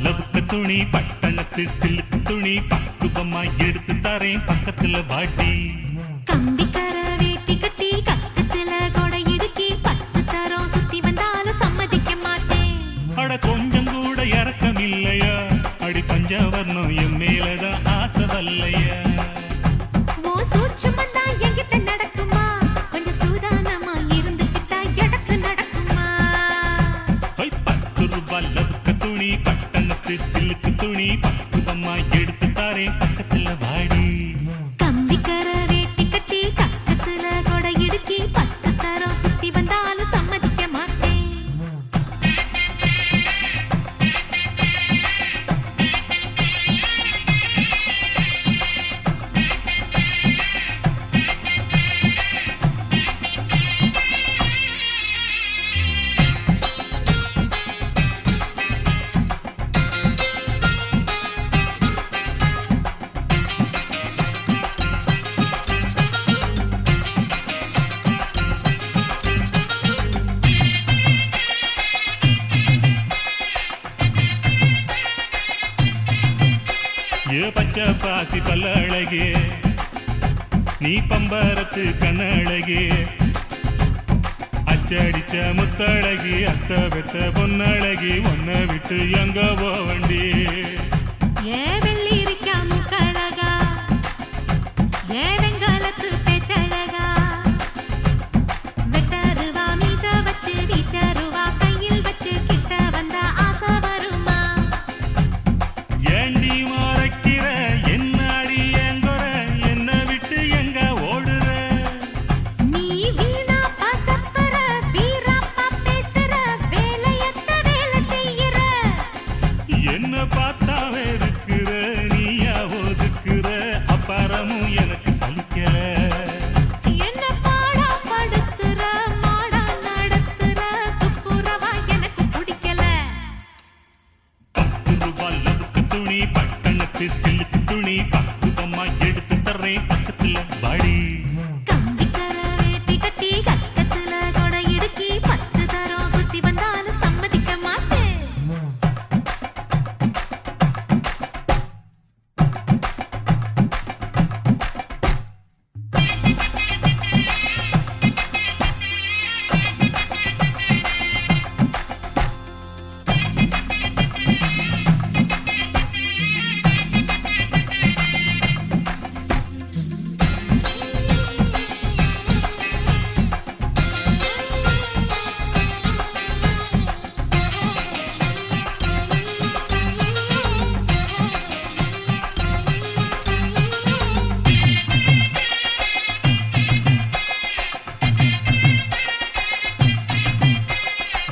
லவுக்கு துணி பட்டணத்து சிலுக்கு துணி பக்குவமா எடுத்து தரேன் பக்கத்துல வாட்டி கம்பிக்கர வேட்டி கட்டி கக்கத்துல கொடை இடுக்கி 10 தரம் சுத்தி வந்தாலும் சம்மதிக்க மாட்டேன். அட கொஞ்சம் கூட இறக்கம் இல்லையா அடி பஞ்சவர்ணம் என் மேலதான் ஆசை வல்லையா ஓ சூட்சுமந்தா என்கிட்ட நடக்குமா கொஞ்சம் சூதானமா இருந்துக்கிட்டா எடக்கு நடக்குமா 10 ரூபாய் லவுக்கு துணி பட்டணத்து சிலுக்கு துணி பக்குவமா எடுத்து தரேன் பக்கத்துல வாடி கம்பிக்கர வேட்டி கட்டி கக்கத்துல கொடை இடுக்கி 10 தரம் சுத்தி வந்தாலும் சம்மதிக்க மாட்டேன். ஏ பச்சை பாசி பல்ல அழகே நீ பம்பரத்து கண்ணழகே அச்சடிச்ச முத்தழகி அத்த பெத்த பொன்னழகி ஒன்ன விட்டு எங்க போவண்டி ஏ வெள்ளி இருக்கா முக்கழகா ஏ வெங்காலத்து பேச்சழகா வெட்டருவா மீச வச்சு வீச்சருவா கையில் வச்சு கிட்ட வந்தா ஆசை வருமா ஏண்டி மறைக்கிற என்னாடி எங்கொற என்ன விட்டு எங்க ஓடுற நீ வீணா பசப்பற வீராப்பா பேசுற வேலையத்த வேலை செய்யற என்ன பார்த்தா வெறுக்கிற நீயா ஒதுக்குற அப்பாரமும் எனக்கு சலிக்கல என்ன பாடா படுத்துற மாடா நடத்துற துப்புரவா எனக்கு பிடிக்கல 10 ரூபாய் லவுக்கு துணி பட்டணத்து சிலுக்கு துணி பக்குவமா எடுத்து தர்றேன் பக்கத்துல வாடி கம்பிக்கர வேட்டி கட்டி கக்கத்துல கொடை இடுக்கி 10 தரம் சுத்தி வந்தாலும் சம்மதிக்க மாட்டேன்.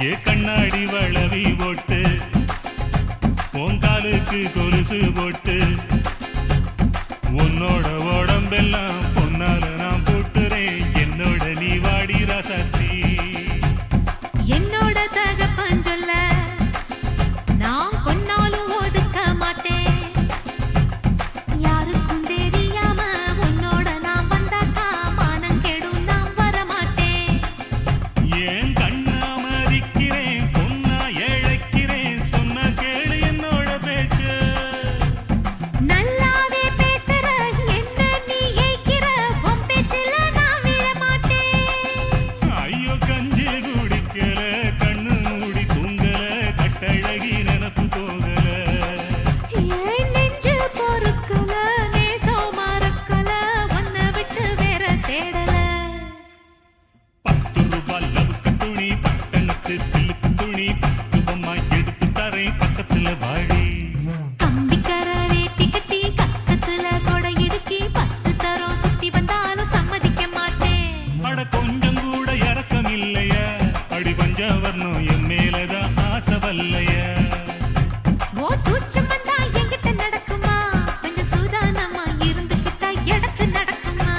ஏ கண்ணாடி வளவி போட்டு உங்காலுக்கு கொலுசு போட்டு உன்னோட உடம்பெல்லாம் பொன்னால நான் போட்டுறேன் என்னோட நீ வாடி ரசத்தி என்னோட தகப்பன் சொல்ல நான் கொன்னாலும் ஒதுக்க மாட்டேன். யாருக்கும் தெரியாம உன்னோட நான் வந்தாக்கா மானம் கெடும் நான் வர மாட்டேன். ஏன் கண்ணா மதிக்கிறேன் பொன்னா இழைக்கிறேன் சொன்ன கேளு என்னோட பேச்சு நல்லாவே பேசுற என்ன நீ ஏய்க்கிற உன் பேச்சில நான் விழ மாட்டேன். ஐயோ பஞ்சவர்ணம் என் மேலதான் ஆசை வல்லையா ஓ சூச்சம் வந்தா என்கிட்ட நடக்குமா கொஞ்சம் சூதானமா இருந்துகிட்டா எனக்கு நடக்குமா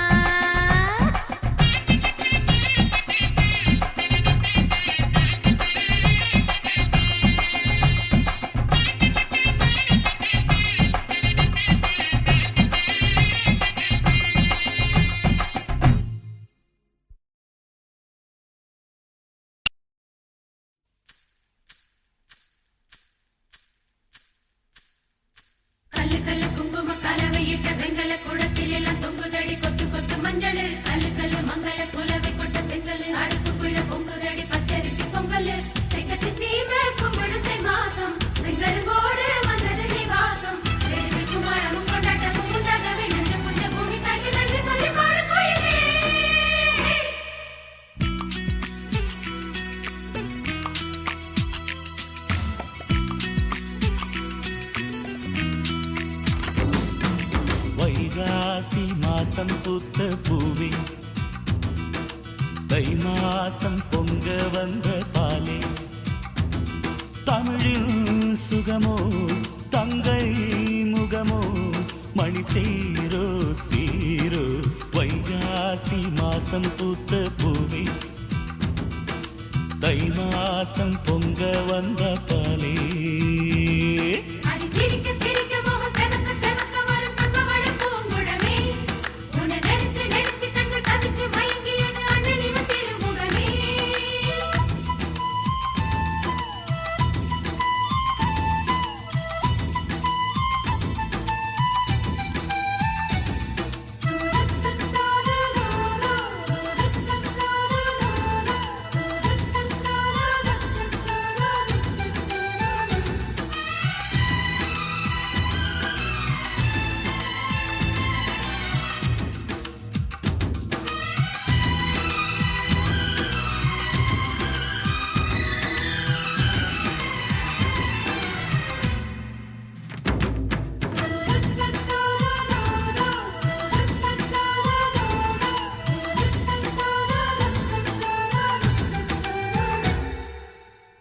கல்லு கல்லு குங்கும கலவையிட்ட வெங்கல குடத்தில் எல்லாம் தொங்குதடி கொத்து கொத்து மஞ்சள் கல்லு கல்லு மங்கள குலவை கொட்ட செங்கல் அடுப்புக்குள்ள பொங்குதடி பச்சரிசி பொங்கல் செங்கத்தி சீமை கும்பிடுத்தை மாசம் செங்கருங்கோடு வந்தது நீ வாசம் பெருமைக்கும் மழமும் கொண்டாட்டமும் உண்டாகவே நெஞ்ச புஞ்ச பூமி தாக்கி நன்றி சொல்லி பாடு கோயிலே வைகாசி மாசம் பூத்த பூவே தை மாசம் பொங்க வந்த பாலே தமிழில் சுகமோ தங்கை முகமோ மணி தேரோ சீரோ வைகாசி மாசம் பூத்த பூவே தை மாசம் பொங்க வந்த பாலே அடி சிரிக்க சிரிக்க முகம் செவக்க செவக்க வரும் சம்பவள பூங்குழமே உன்னை நினைச்சு நினைச்சு கண்ணு தவிச்சு மயங்கியது அண்ணன் இவன் திருமுகமே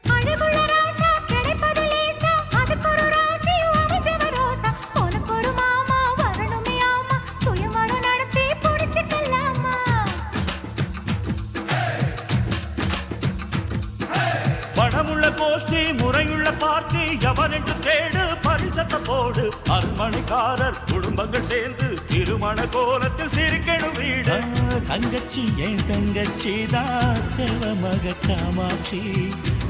அழகுள்ள ராசா கிடைப்பது லேசா அதுக்கு ஒரு ராசி அமைஞ்சவ ரோசா உனக்கு ஒரு மாமா வரணுமே ஆமா சுயமரம் நடத்தி பிடிச்சுக்கலாமா பணமுள்ள கோஷ்டி முறையுள்ள பார்ட்டி எவரென்று தேடு பரிசத்த போடு அரண்மனைக்காரர் குடும்பங்கள் சேர்ந்து திருமண கோலத்தில் சிரிக்கணும் வீடு தங்கச்சி என் தங்கச்சி தான் செவமக காமாட்சி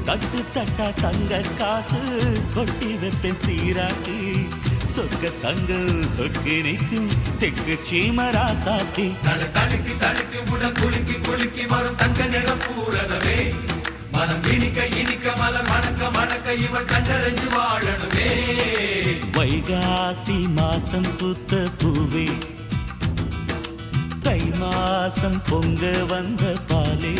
தட்டு தட்டா தங்க காசு கொட்டி வைப்பேன் சீராட்டி சொக்க தங்க சொக்கி நிற்கும் தெக்கு சீமரா சாத்தி தடுக்கி தடுக்கி உடல் குலுக்கி குலுக்கி வரும் தங்க நிறம் பூரதமே மனம் இனிக்க இனிக்க மலர் மணக்க மணக்க இவன் கண்டறிஞ்சு வாழணுமே வைகாசி மாசம் பூத்த பூவே தை மாசம் பொங்க வந்த பாலே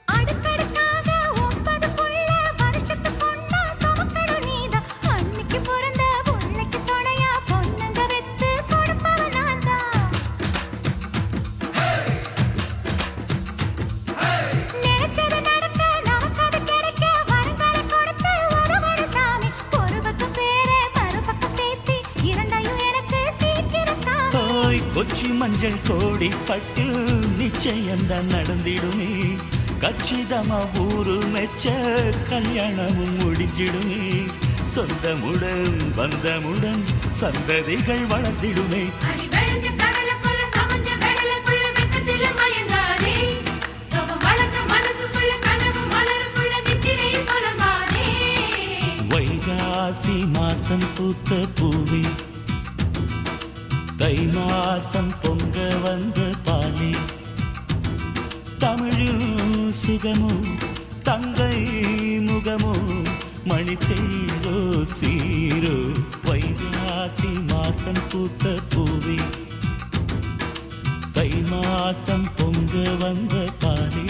அடுக்கடுக்காக 9 புள்ள வருஷத்துக்கு ஒண்ணா சுமக்கணும் நீதான் அன்னைக்கு பிறந்த புள்ளைக்கு துணையா பொண்ணுங்க வெத்து கொடுப்பவ நான்தான் நினைச்சது நடக்க நமக்கு அது கிடைக்க வரங்களை கொடுத்து உதவணும் சாமி ஒரு பக்கம் பேரே மறுபக்கம் பேத்தி இரண்டையும் எனக்கு சீக்கிரம் காமி ஓய் கொச்சி மஞ்சள் கோடி பட்டு நிச்சயம்தான் நடந்திடுமே கச்சிதமா ஊரு மெச்ச கல்யாணமும் முடிஞ்சிடுமே சொந்தமுடன் பந்தமுடன் சந்ததிகள் வளர்த்திடுமே அடி வெளுஞ்ச கடலுக்குள்ள சமஞ்ச வெடலுக்குள்ள வெக்கத்தில மயங்காதே சோகம் வளர்த்த மனசுக்குள்ள கனவு மலருக்குள்ள நித்திரையில் புலம்பாதே வைகா வைகாசி மாசம் பூத்த பூவே தை மாசம் பொங்க வந்த பாலே தமிழில் சுகமோ தங்கை முகமோ மணித்தேரோ சீரோ வைகாசி மாசம் பூத்த பூவே தை மாசம் பொங்க வந்த பாலே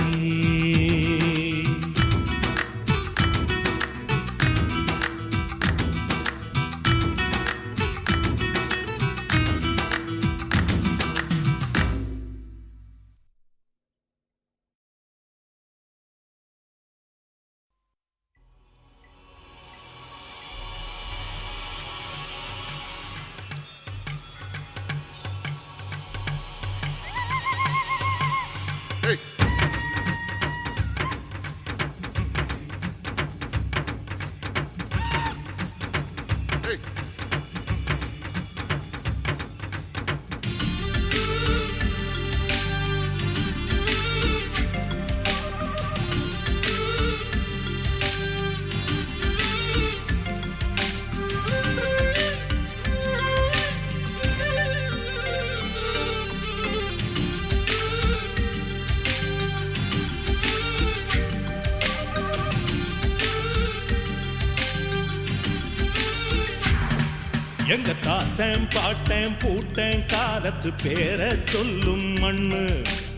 எங்க தாத்தன் பாட்டன் பூட்டன் காலத்து பேர சொல்லும் மண்ணு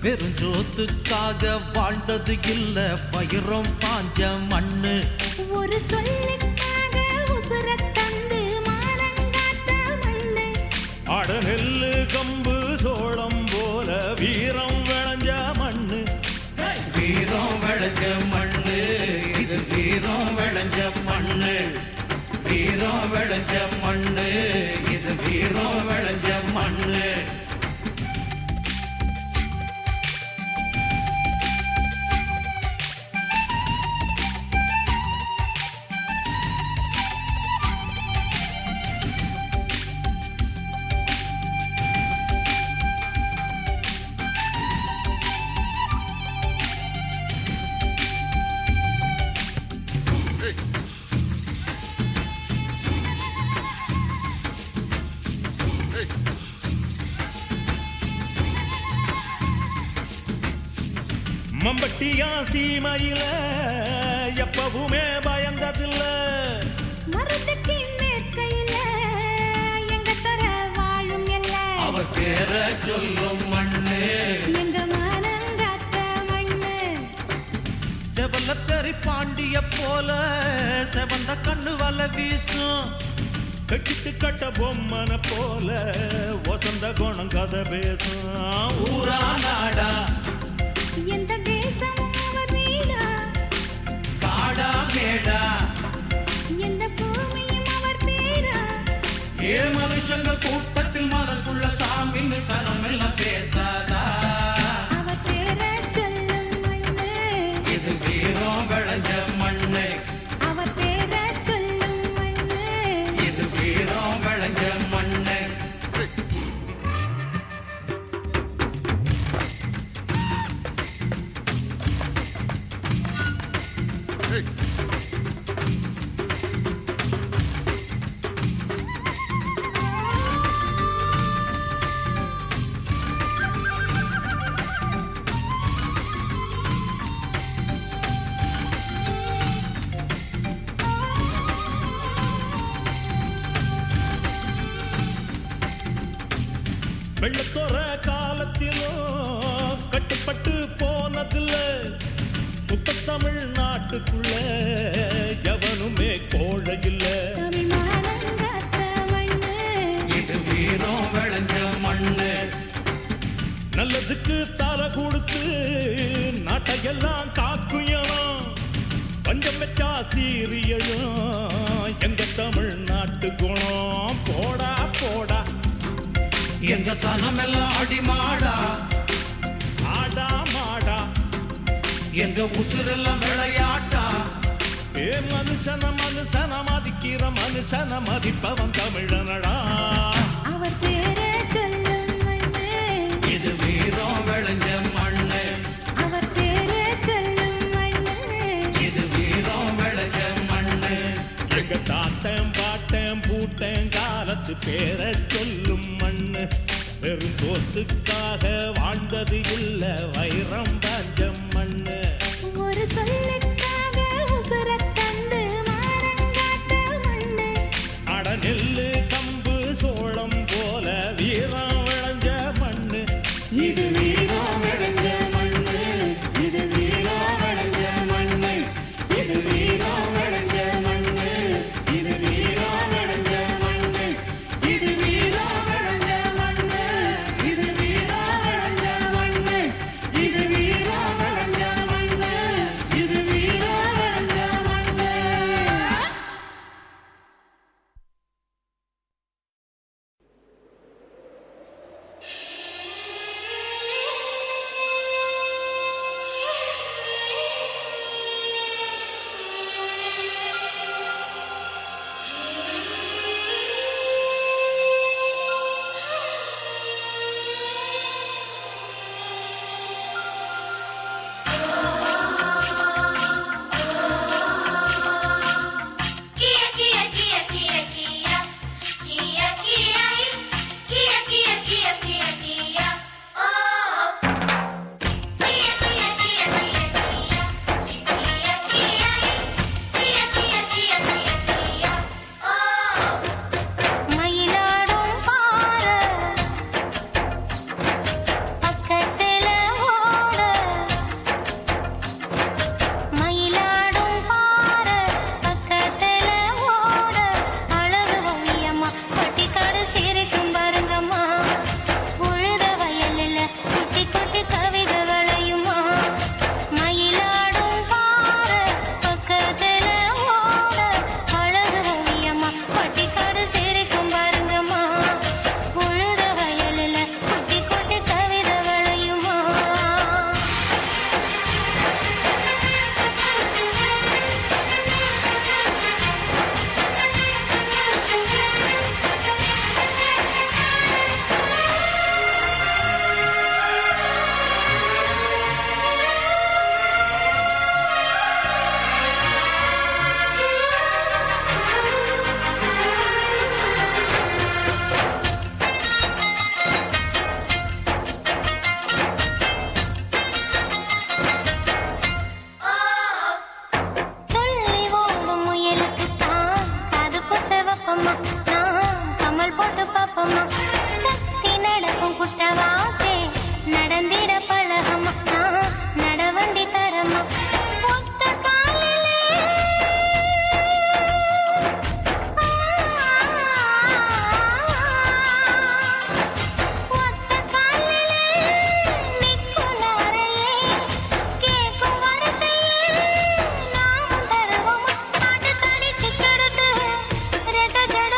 பெருஞ்சோத்துக்காக வாழ்ந்தது இல்ல பயிரும் பாஞ்ச மண்ணு ஒரு சொல்லுக்காக உசுரத் தந்து மானங்காத்த மண்ணு அட நெல்லு கம்பு சோளம் போல வீரம் விளைஞ்ச மண்ணு வீரம் விளைஞ்ச மண்ணு இது வீரம் விளைஞ்ச மண்ணு வீரம் விளைஞ்ச மண்ணு இது வீரம் விளைஞ்ச மண்ணு மம்பட்டியா சீமையில எப்பவுமே பயந்ததில்ல மருந்துக்கு மேற்கையில எங்க தர வாழும் எல்ல அவர் பேர சொல்லும் மண்ணு எங்க மானங்காத்த மண்ணு செவலக்கரி பாண்டிய போல செவந்த கண்ணு வல வீசும் கட்டிட்டு கட்ட பொம்மன போல வசந்த குணம் கதை பேசும் ஊரா நாடா எந்த தேசமும் அவர் வீடா காடா மேடா எந்த பூமியும் அவர் பேரா ஏ மனுஷங்க கூட்டத்தில் மனசுள்ள சாமின்னு சனம் எல்லாம் பேசாதா அவர் பேர சொல்லும் மண்ணு இது வீரம் விளைஞ்ச மண்ணு அவர் பேர சொல்லும் மண்ணு இது வீரம் விளைஞ்ச மண்ணு வெள்ளத்தோற காலத்திலும் கட்டுப்பட்டு போனதில்ல சுத்த தமிழ்நாட்டுக்குள்ள எவனுமே கோழை இல்ல தமிழ் மானங்காத்த மண்ணு இது வீரம் விளைஞ்ச மண்ணு நல்லதுக்கு தலை கொடுத்து நாட்டையெல்லாம் காக்குயணும் பஞ்சம் வச்சா சீரியலும் எங்க தமிழ்நாட்டு குணம் போடா போடா எங்க சனம் எல்லாம் அடிமாடா ஆடா மாடா எங்க உசுரெல்லாம் விளையாட்டா ஏ மனுஷன மனுஷன மதிக்கிற மனுஷன மதிப்பவன் தமிழனடா அவர் பேர சொல்லும் மண்ணு இது வீரம் விளைஞ்ச மண்ணு அவர் பேர சொல்லும் மண்ணு இது வீரம் விளைஞ்ச மண்ணு எங்க தாத்தன் கூட்டங்காலத்து பேரை சொல்லும் மண்ணு வெறும் சோத்துக்காக வாழ்ந்தது இல்ல வைரம் பாஞ்சம் மண்ணு ஒரு சொல்லுக்காக உசுரத் தந்து மானங்காத்த மண்ணு அட நெல்லு கம்பு சோளம் போல வீரம் விளைஞ்ச மண்ணு இது வீரம் விளைஞ்ச மண்ணு இது வீரம் விளைஞ்ச மண்ணு இது வீரம் விளைஞ்ச மண்ணு இது வீரம் விளைஞ்ச மண்ணு இது வீரம் விளைஞ்ச மண்ணு இது வீரம் விளைஞ்ச மண்ணு இது வீரம் விளைஞ்ச மண்ணு இது வீரம் விளைஞ்ச மண்ணு Kia kia kia kia kia kia kia kia kia kia kia kia oh kia kia kia kia kia kia kia kia kia oh மயிலாடும் பாரு பக்கத்துல ஓட மயிலாடும் பாரு பக்கத்துல ஓட அழகு ஓவியம்மா பட்டிக்காடு சிரிக்கும் பாருங்கம்மா உழுத வயலில் குட்டி குட்டி கவிதை விளையுமா மயிலாடும் பாரு பக்கத்துல ஓட அழகு ஓவியம்மா பட்டிக்காடு சிரிக்கும் பாருங்கம்மா உழுத வயலில் குட்டி குட்டி கவிதை விளையுமா சொல்லி ஓடும் முயலுக்குத்தான் காது குத்த வைப்பம்மா நான் கமல் போட்டு பாப்பம்மா தத்தி நடக்கும் குட்டவாத்தே நடந்திட பழகம்மா நான் நடவண்டி தரம்மா ஒத்த காலிலே ஒத்த காலிலே நிற்கும் நாரையே கேட்கும் வார்த்தையே நாமும் தருவோமா காட்டு தனிச்சு கெடுத்து ரெட்ட ஜட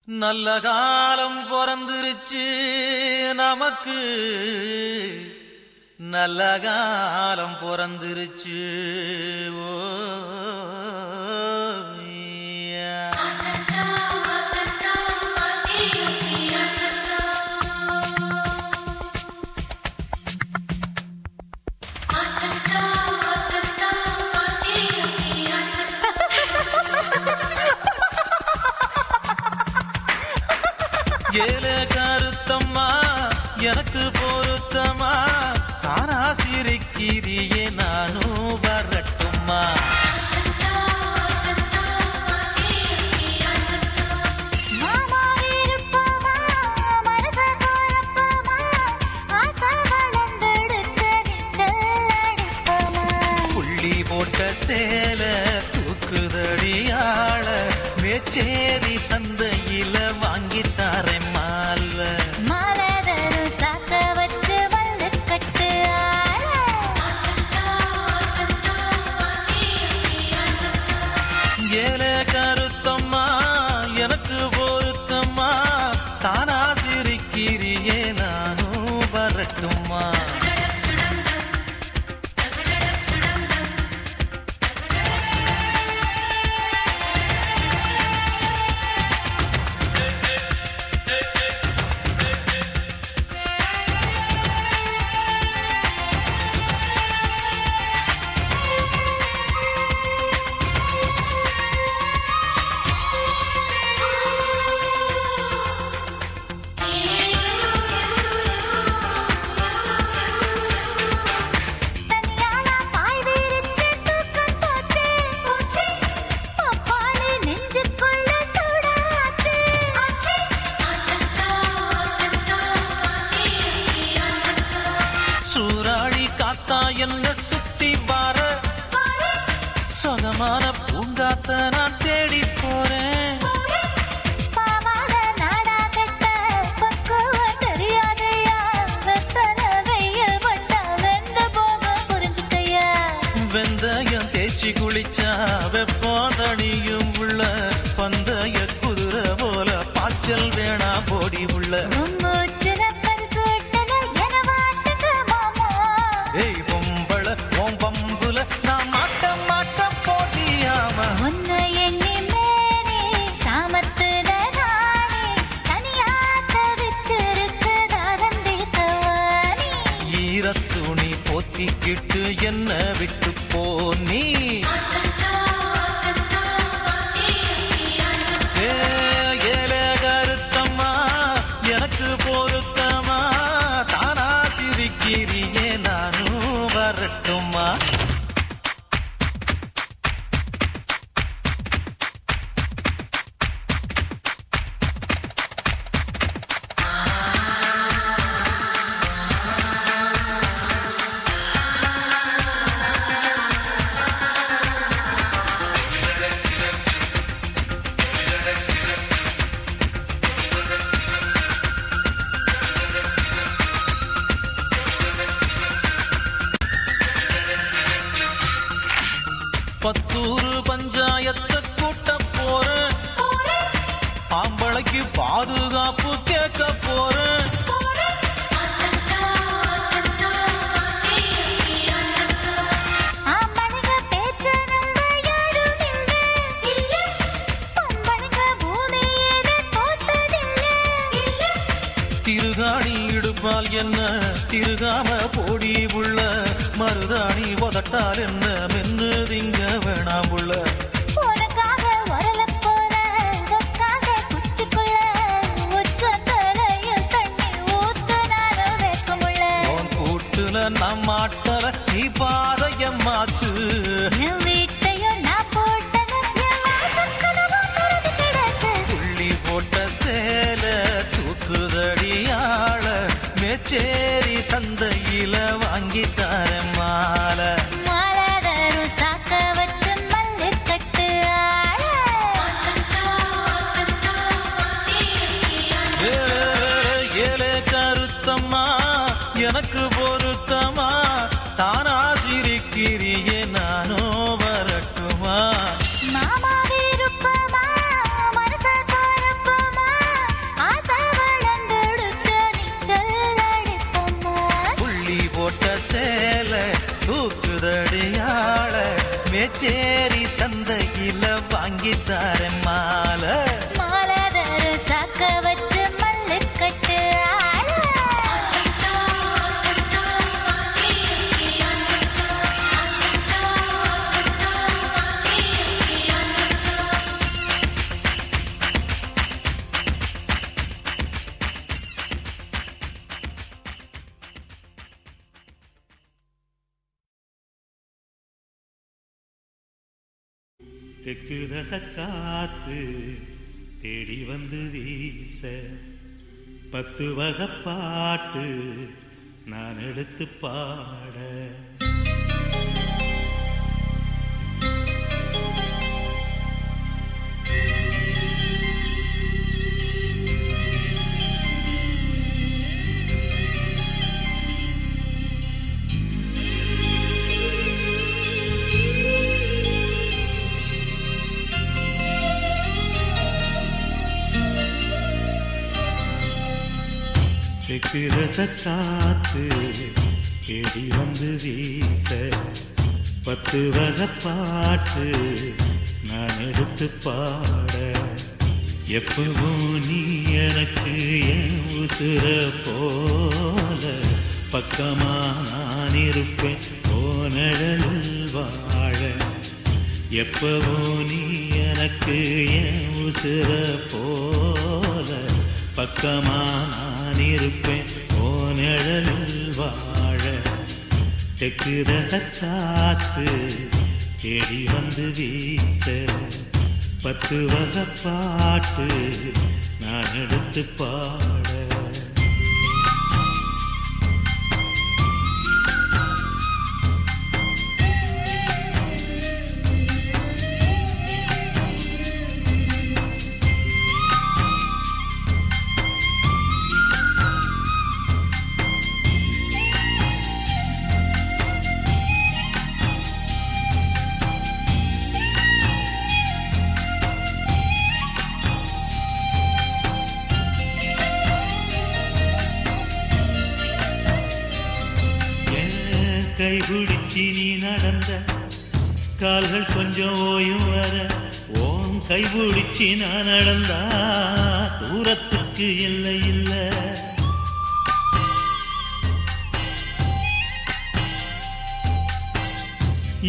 நல்ல காலம் பிறந்துருச்சு நமக்கு, நல்ல காலம் பிறந்துருச்சு. ஓ ஏல கருத்தம்மா எனக்கு பொருத்தமா, தானா சிரிக்கிறியே நானும் வரட்டுமா. மாமா இருப்பமா மனச குழப்பமா, ஆசை வளர்ந்துடுச்சு செல்லடிப்பமா. புள்ளி போட்ட சேல தூக்குதடியாள, மேச்சேரி சந்தையில வாங்கி தாரேன் மால. மலதரு சாக்க வச்சு வள்ளு கட்டு ஆள. ஏல கருத்தம்மா எனக்கு பொருத்தம்மா, தானா சிரிக்கிறியே நானும் வரட்டுமா. தனியாளா பாய் விரிச்சு தூக்கம் போச்சு. பப்பாளி நெஞ்சுக்குள்ள சூடாச்சு. சூறாழி காத்தா என்ன சுத்தி வார, சொகமான பூங்காத்த நான் தேடி போறேன். பாவாட நாடா கட்ட பக்குவம் தெரியாதையா, வெத்தல வெயில் பட்டா வெந்து போக புரிஞ்சுக்கையா. வெந்தயம் தேய்ச்சி குளிச்சா வெப்பம் தடியும் உள்ள, பந்தய குதிரை போல பாய்ச்சல் வேணா போடி உள்ள. மூச்சுல பரிசுட்டல என வாட்டுக்கு மாமா. ஏய் பொம்பள ஓம் பம்புல நான் மாட்டம் மாட்டம் போட்டியாம. உன்னை எண்ணி மேனே சாமத்துல நானே, தனியா தவிச்சிருக்கு தாரந்தி தவானி. ஈரத்துணி போத்திக்கிட்டு என்ன விட்டு போ நீ. ஏல கருத்தம்மா எனக்கு பொருத்தமா, தானா சிரிக்கிறியே நானும் வரட்டுமா. பத்தூரு பஞ்சாயத்தை கூட்ட போறேன், ஆம்பளைக்கு பாதுகாப்பு கேட்க போறேன். ஆம்பளைங்க பேச்ச நம்ப யாரும் இல்ல. பொம்பளைங்க பூமியில தோத்ததில்ல. திருகாணி இடுப்பால் என்ன திருகாம போடி உள்ள, மருதாணி உதட்டால் என்ன மென்னு திங்க வேணாம் உள்ள. உனக்காக உரலப் போறேன், உனக்காக குச்சிக்குள்ள உச்சந்தலையில் தண்ணி ஊத்துனாலும் வேக்கமுள்ள. உன் கூட்டுல நான் மாட்டல நீ பாதைய மாத்து. என் வீட்டையும் நான் போட்டது, என் வாசக்கதவும் திறந்து கிடக்கு. புள்ளி போட்ட சேல தூக்குதடியாள, மேச்சேரி சந்தையில வாங்கி தர மாலை. மலதரு சாக்க வச்சு புதுச்சேரி சந்தையில வாங்கித்தார மாலை மாலாதார சாக்க வச்சு மல்லு கட்டு ஆள. தெற்கு ரச காத்து தேடி வந்து வீச 10 வகை பாட்டு நான் எடுத்து பாட தெற்கு ரச காத்து தேடி வந்து வீச 10 வகை பாட்டு நான் எடுத்து பாட எப்பவும் நீ எனக்கு என் உசுர போல பக்கமா நான் இருப்பேன் போனழலில் வாழ எப்பவும் நீ எனக்கு என் உசுர போல பக்கமா நான் இருப்பேன் போனழலில் வாழ தெற்கு ரச காத்து தேடி வந்து வீச 10 வகை பாட்டு நான் எடுத்து பாட கைபிடிச்சி நீ நடந்த கால்கள் கொஞ்சம் ஓயும் வர ஓன் கைபிடிச்சி நான் நடந்தா தூரத்துக்கு இல்லை இல்லை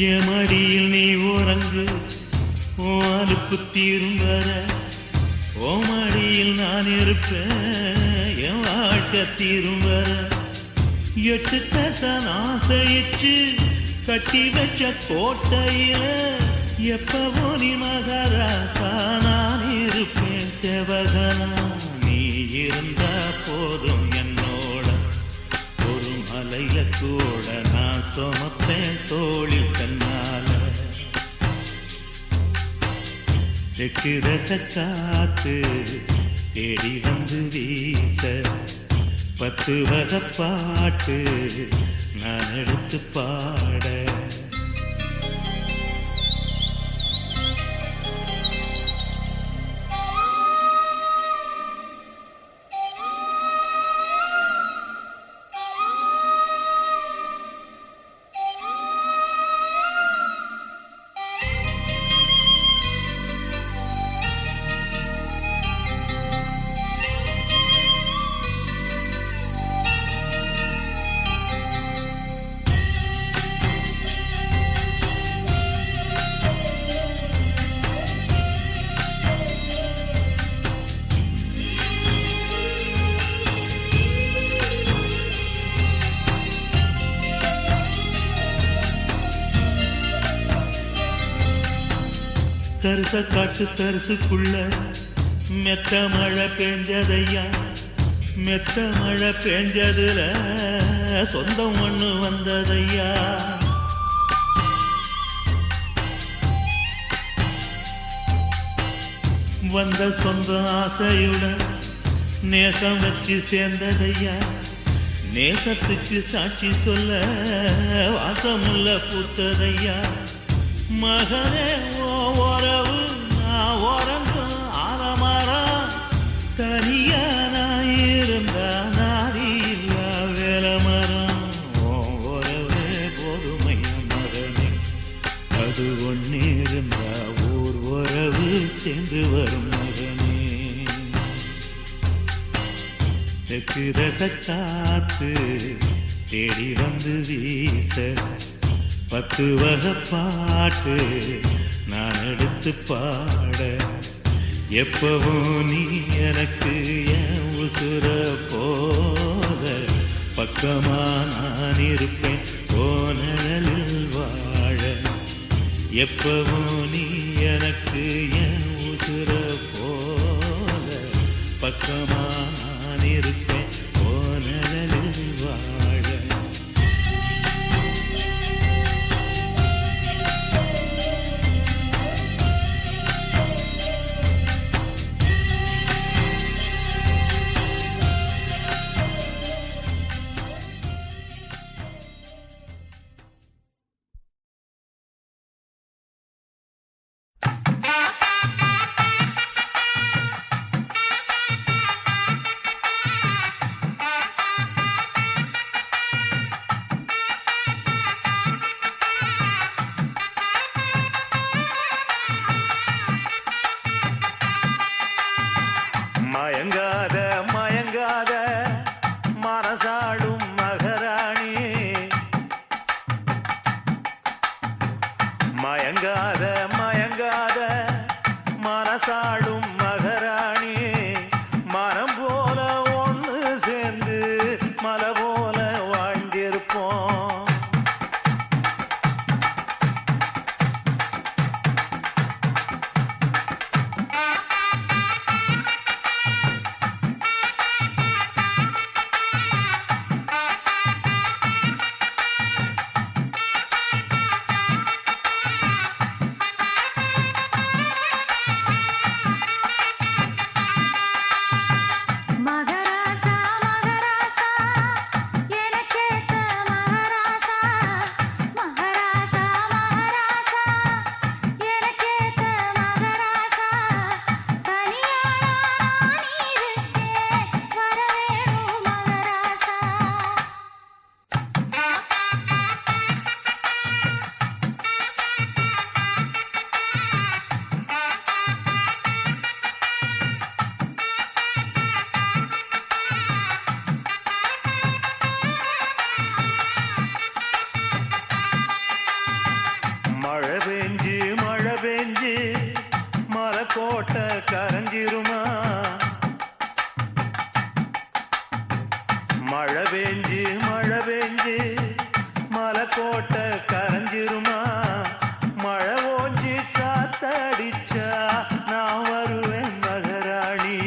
என் மடியில் நீ உறங்கு ஓ அலுப்பு தீரும் வர ஓ மடியில் நான் இருப்பேன் என் வாழ்க்கை தீரும் வர 8 தசன் ஆசைச்சு கட்டி வச்ச கோட்டையில எப்பவோ நீ மகாராசா நான் இருப்பேன் செவகனா நீ இருந்தா போதும் என்னோட ஒரு மலையில கூட நான் சுமப்பேன் தோளில் கண்ணால தெற்கு ரச காத்து தேடி வந்து வீச 10 வகை பாட்டு நான் எடுத்து பாட தரிச காட்டு தரிசுக்குள்ள மெத்த மழை பெஞ்சதையா மெத்த மழை பெஞ்சதுல சொந்தம் ஒண்ணு வந்ததையா வந்த சொந்த ஆசையுடன் நேசம் வச்சு சேர்ந்ததையா நேசத்துக்கு சாட்சி சொல்ல வாசமுள்ள பூத்ததையா மகனே ஓ உறவு நான் உறங்கும் ஆலமரம் தனியா நான் இருந்தா நாதி இல்லா வேலை மரம் ஓ உறவே போதுமைய மகனே அது ஒன்று சேர்ந்து வரும் மகனே. தெற்கு ரசக்காத்து தேடி வந்து வீச 10 வகை பாட்டு நான் எடுத்து பாட எப்பவும் நீ எனக்கு என் உசுர போத பக்கமா நான் இருப்பேன் போனலில் வாழ எப்பவும் நீ எனக்கு என் உசுர போத பக்கமா நான் இருப்பேன் போனலில் வாழ. மயங்காத மயங்காத மனசாடும் மகராணி, மயங்காத மயங்காத மனசாடும் மகராணி, மனம் போல ஒன்று சேர்ந்து மலை போல வாழ்ந்திருப்போம். மகராசா மகராசா எனக்கேத்த மகராசா, மகராசா மகராசா எனக்கேத்த மகராசா, தனியாளா நான் இருக்கேன் வரவேணும் மகராசா. மழை பெஞ்சு மலைக்கோட்டை கரைஞ்சிருமா, மழை பெஞ்சு மலைக்கோட்டை கரைஞ்சிருமா, மழை ஓஞ்சி காத்தடிச்சா நான் வருவேன் மகராணி.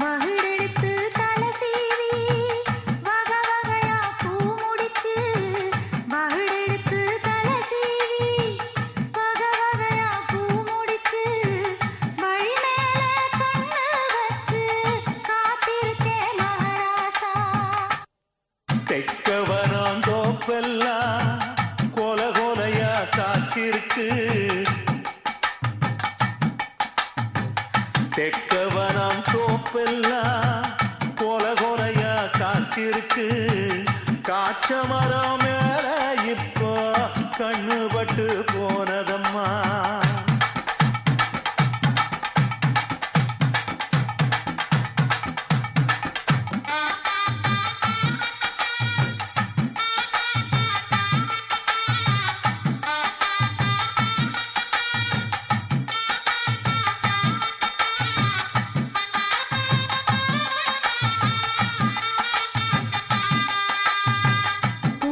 மகிழெடுத்து தலை சீவி வகை வகையா பூ முடிச்சு, மகிழெடுத்து தலை சீவி வகை வகையா பூ முடிச்சு, வழி மேல கண்ணு வச்சு காத்திருக்கேன் மகராசா. தெக்கவனம் தோப்பெல்லாம் கொல கொலையா காய்ச்சிருக்கு, தெக்கவனம் தோப்பெல்லாம் கொல கொலையா காய்ச்சிருக்கு, காய்ச்ச மரம் மேல இப்போ கண்ணு பட்டு போனதம்மா. பூ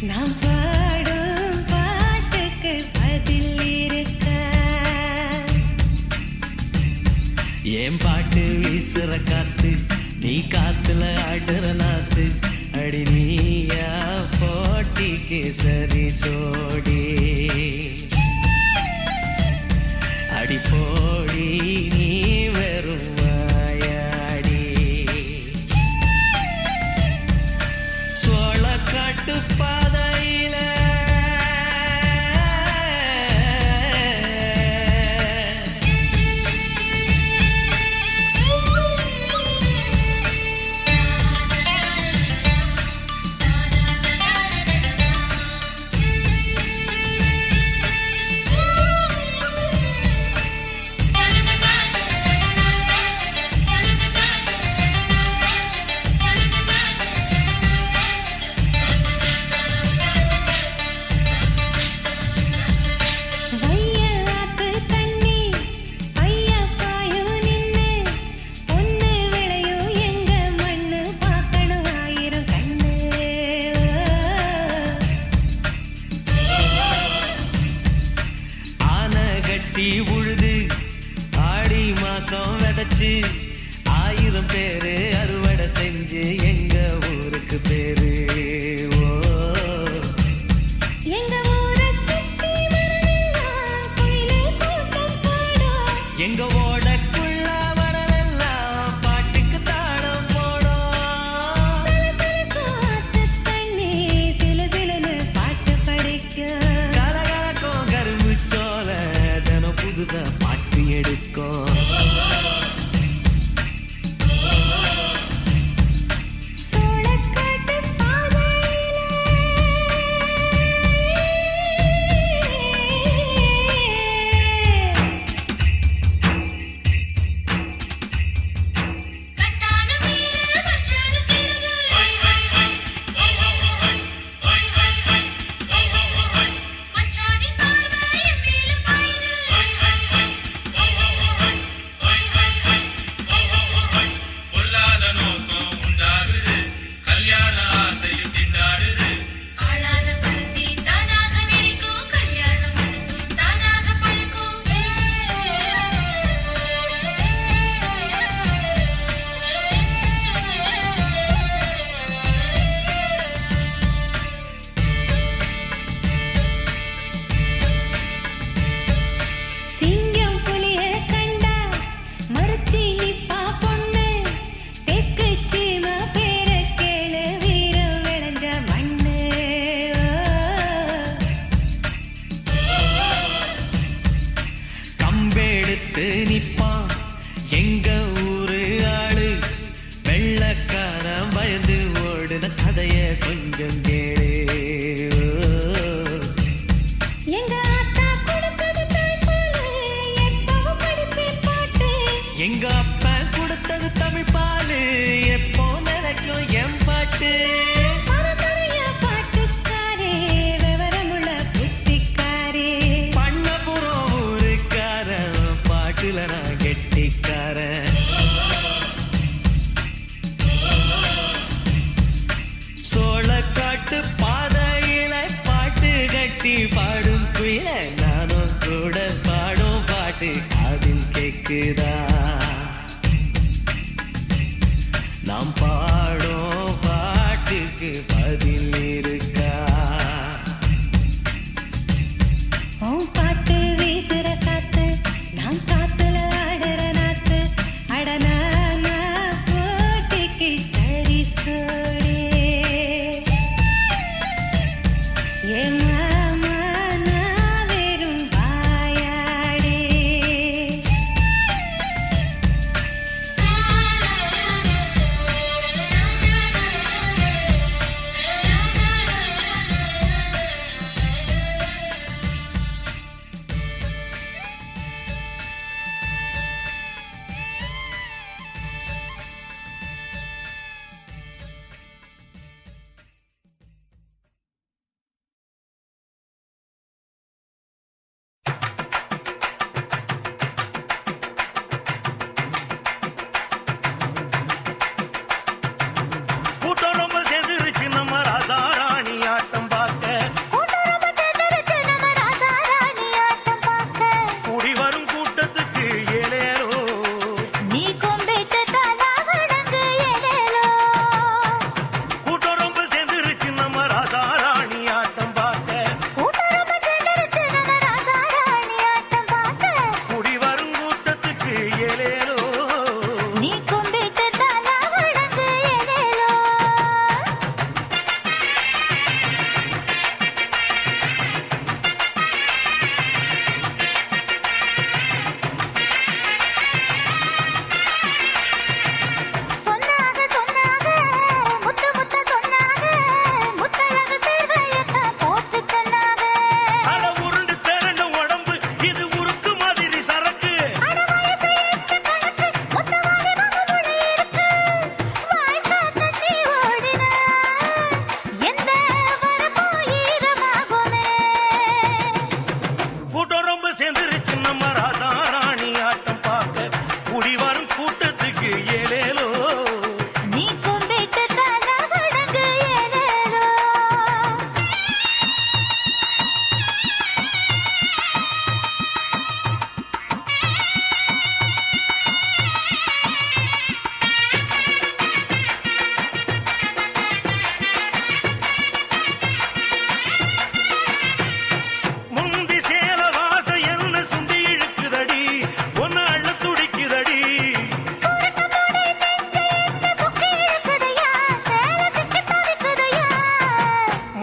நாம் பாடும் பாட்டுக்கு பதில் இருக்க. ஏன் பாட்டு வீசுற காத்து நீ காத்துல ஆடுற நாத்து அடி நீயா போட்டிக்கு சரி சோடி அடி போடி நீ வெறும் வாயாடி சோளக்காட்டு பாதையில வையலாத்து தண்ணி ஐயப்பாயும் நின்னு பொண்ணு விளையும் எங்க மண்ணு பார்க்கணும் ஆயிரம் கண்ணு. ஆனை கட்டி உழுது ஆடி மாசம் விதைச்சு 1000 பேரு அறுவடை செஞ்சு எங்க ஊருக்கு பேரு ஓ எங்க ஊரை சுத்தி வரலாம் குயிலே கூட்டம் பாடும். எங்க ஓடக்குள்ள வரவெல்லாம் பாட்டுக்கு தாளம் போடும் சிலுசிலுக்கும் ஆத்து தண்ணி சிலுசிலுன்னு பாட்டு படிக்கும். கலகலக்கும் கரும்பு சோல தினம் புதுசா பாட்டு எடுக்கும் சோளக்காட்டு கட்டான மீறு மச்சானு திடுது மச்சானின் பார்வை என் மேல பாயுது பொல்லாத நோக்கம் உண்டாகுது கல்யாண ஆசையும் திண்டாடுது ஆளான பருத்தி தானாக வெடிக்கும் கல்யாண மனசும் தானாக பழுக்கும் சிங்கம் புலிய கண்டா மறுச்சி நிப்பா பொண்ணு. தெக்கு சீம பேர கேளு வீரம் விளைஞ்ச மண்ணு. கம்பெடுத்து நிப்பான் எங்க ஊரு ஆளு வெள்ளக்காரன் பயந்து ஓடுன கதைய கொஞ்சம் கேளு எங்க ஆத்தா கொடுத்தது தாய்ப்பாலு எப்பவும் படிப்பேன் பாட்டு. எங்க அப்பா கொடுத்தது தமிழ் பாலு எப்போ நினைக்கும் என் பாட்டு பரம்பரையா பாட்டுக்காரே விவரமுள்ள புத்திக்காரே. பண்ணபுரம் ஊருக்காரன் பாட்டுல நான் கெட்டிக்காரன் சோளக்காட்டு பாதையில பாட்டு கட்டி பாடும் குயில நானும் கூட பாடும் பாட்டு அதில் கேக்குதா நாம் பாடும் பாட்டுக்கு பதில் இருக்கா உன் பாட்டு வீசுற காத்து நான் காத்துல ஆடுற நாத்து. அட நானா போட்டிக்கு சரி சோடி. ஏன் மாமா நான் வெறும் வாயாடி.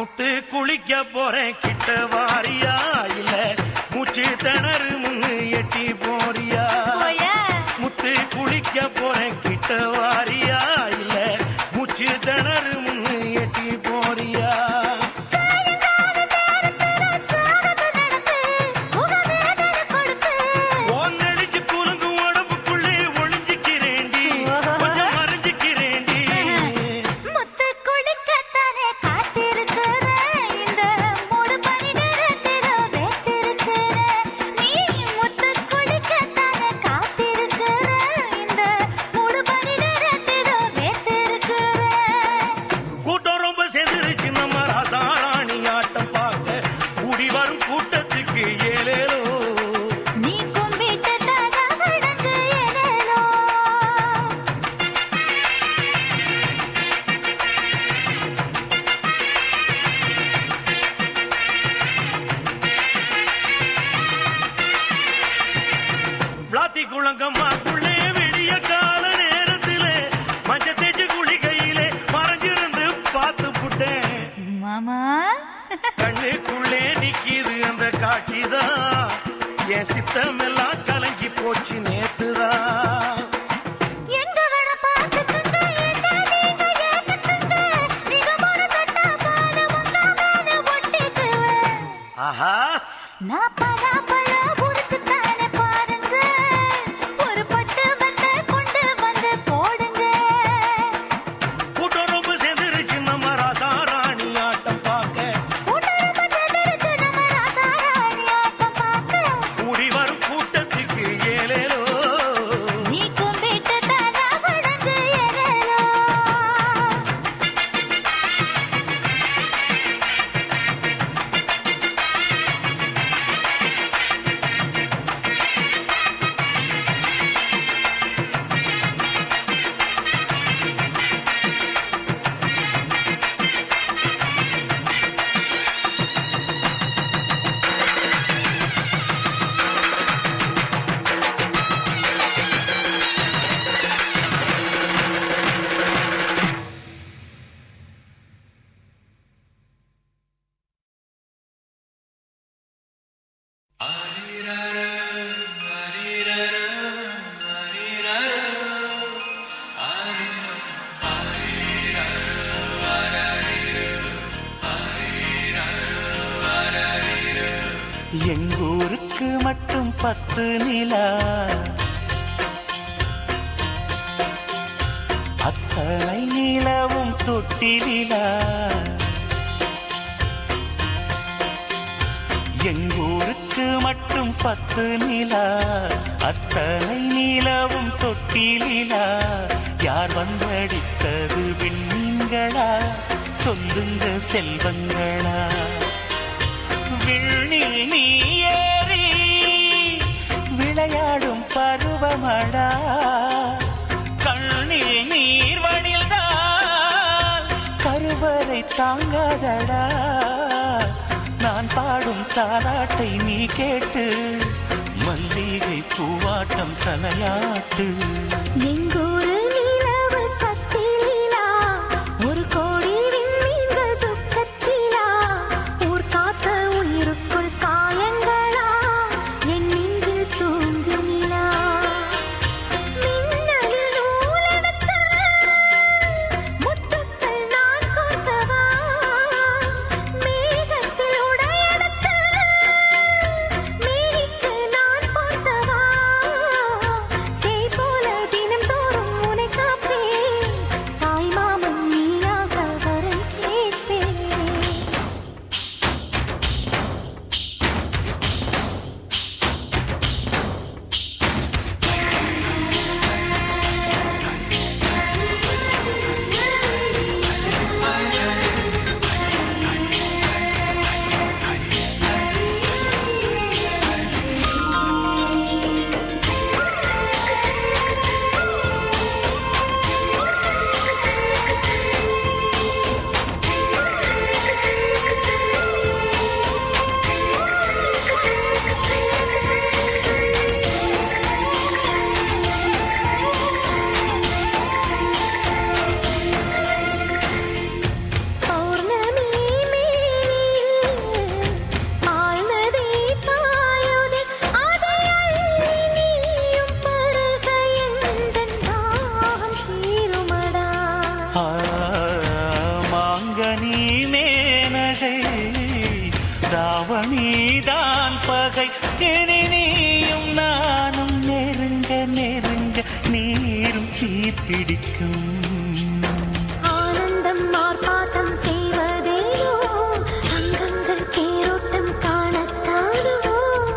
முத்து குளிக்க போறேன் கிட்ட வாரியா இல்ல மூச்சு திணறு முன்னு எட்டி போறியா முத்து குளிக்க போறேன் கிட்ட வாரியா இல்ல மூச்சு திணறு முன்னு எட்டி போறியா குளங்கம்மாக்குள்ளே விடிய கால நேரத்திலே மஞ்ச தேச்சு குளிகையிலே மறைஞ்சிருந்து பார்த்து புட்டேன் மாமா கண்ணுக்குள்ளே நிக்கிது அந்த காட்சிதான் என் சித்தம் எல்லாம் கலங்கி போச்சு நேத்துதான் ஆஹா நான் பல புரிச்சு தானே பாருங்க ஒரு பட்டு வந்த கொண்டு வந்து போடுங்க கூட்டம் ரொம்ப சேர்ந்துருச்சு நம்ம ராசாராணி ஆட்டம் பார்க்க கூடி வரும் கூட்டத்துக்கு ஏலேலோ நீ கும்பிட்டு தானா வணங்கு ஏலேலோ எங்கூருக்கு மட்டும் 10 நிலா அத்தனை நிலவும் தொட்டிலா எங்கூருக்கு மட்டும் 10 நிலா அத்தனை நிலவும் தொட்டிலா யார் வந்தடித்தது விண்மீன்களா சொல்லுங்க செல்வங்களா விண்ணில் நீ ஏறி விளையாடும் பருவமடா கண்ணில் நீர் வடில்தான் கருவறை தாங்காதடா நான் பாடும் தாலாட்டை நீ கேட்டு மல்லிகை பூவாட்டம் தலையாட்டு எங்கூரு நிலவு கத்திலா ஒரு கோடி விண்மீன்கள் துக்கத்திலா ஊர் காத்த உயிருக்குள் காயங்களா என் நெஞ்சில் தூங்கு நிலா மின்னலில் நூலெடுத்த முத்துக்கள் நான் கோர்த்தவா மேகத்தில் உடையெடுத்த மேனிக்கு நான் பார்த்தவா செய் போல தினம் அழகை தாவணிதான் பகை இனி நீயும் நானும் நெருங்க நெருங்க நீரும் தீப்பிடிக்கும் ஆனந்தம் ஆர்ப்பாட்டம் செய்வதேயோ அங்கங்கள் தேரோட்டம் காணத்தானோ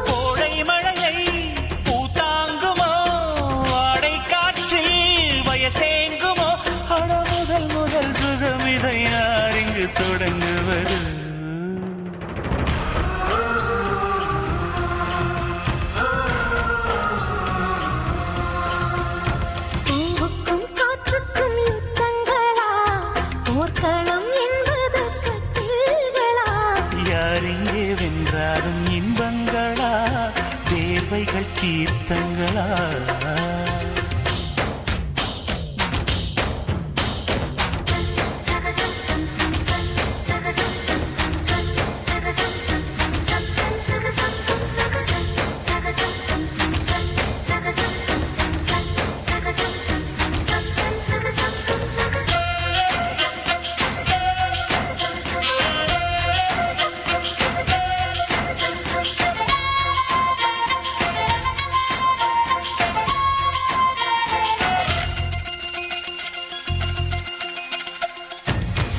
கோடை மழையை பூத்தாங்குமோ ஆடை காற்றில் வயசேங்குமோ அட முதல் முதல் சுகமிதை யார் இங்கு தொடங்குவது பூவுக்கும் காற்றுக்கும் யுத்தங்களா போர்க்களம் என்பது கட்டில்களா யார் இங்கே வென்றாலும் இன்பங்களா தேவைகள் தீர்த்தங்களா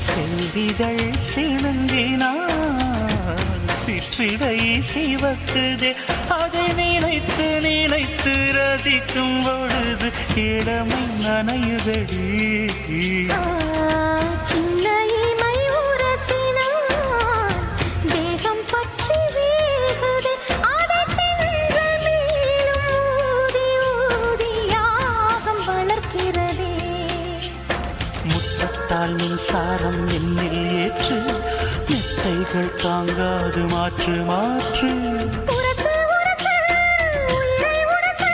செல்விகள் சிணுங்கினான் சிற்றிடை சிவக்குதே அதை நினைத்து நினைத்து ரசிக்கும் பொழுது இளமை நனையுதடி சின்ன இமை உரசினான் தேகம் பற்றி வேகுதே அதை திங்கள் மேலும் ஊதி ஊதி யாகம் வளர்க்கிறதே முத்தத்தால் மின்சாரம் என்னில் ஏற்று மெத்தைகள் தாங்காது மாற்று மாற்று உரசு உரசு உயிரை உரசு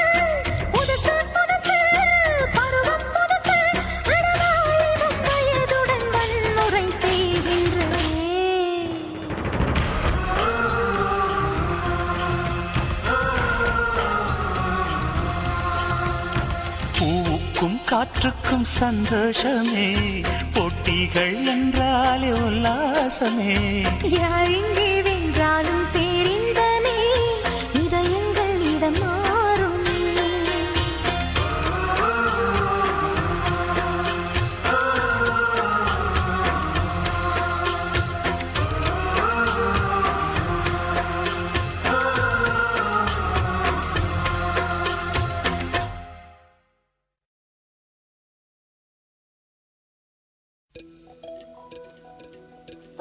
புதுசு புதுசு பருவம் புதுசு அடவாயினும் வயதுடன் வன்முறை செய்கின்றதே பூவுக்கும் காற்றுக்கும் சந்தோஷமே போட்டிகள் என்றாலே உல்லாசமே யார் இங்கே வென்றாலும் பேரின்பமே இதயங்கள் இடம் மாறும்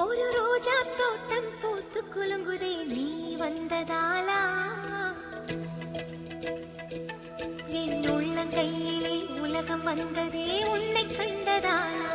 ஒரு ரோஜா தோட்டம் பூத்து குலுங்குதே நீ வந்ததாலா என் உள்ளங்கையிலே உலகம் வந்ததே உன்னை கண்டதாலா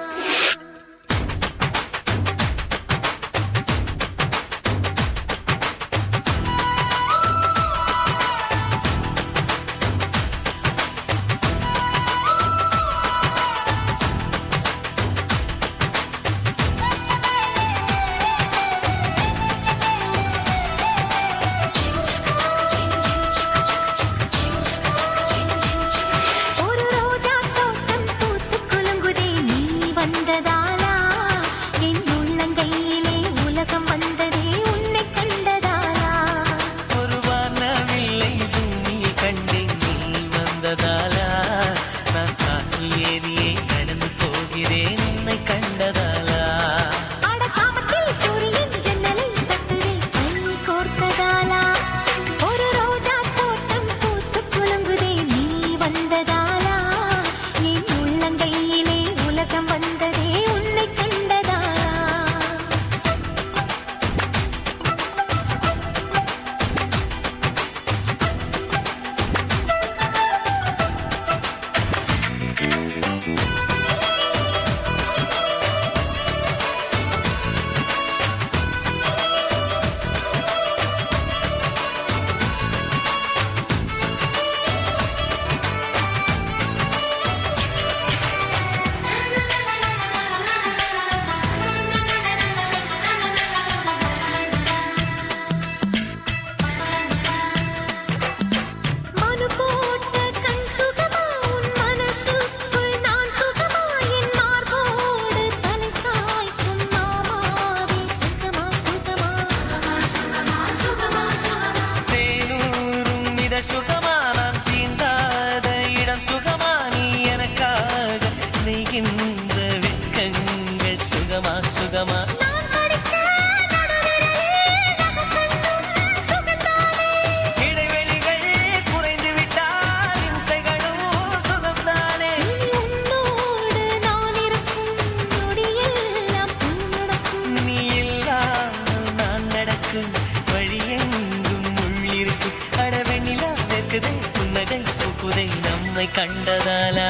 இருக்கு வழியெங்கும் உள்ளிருக்கு அடவெண்ணிலா வெக்குதை புன்னகை பூக்குதை நம்மை கண்டதாலா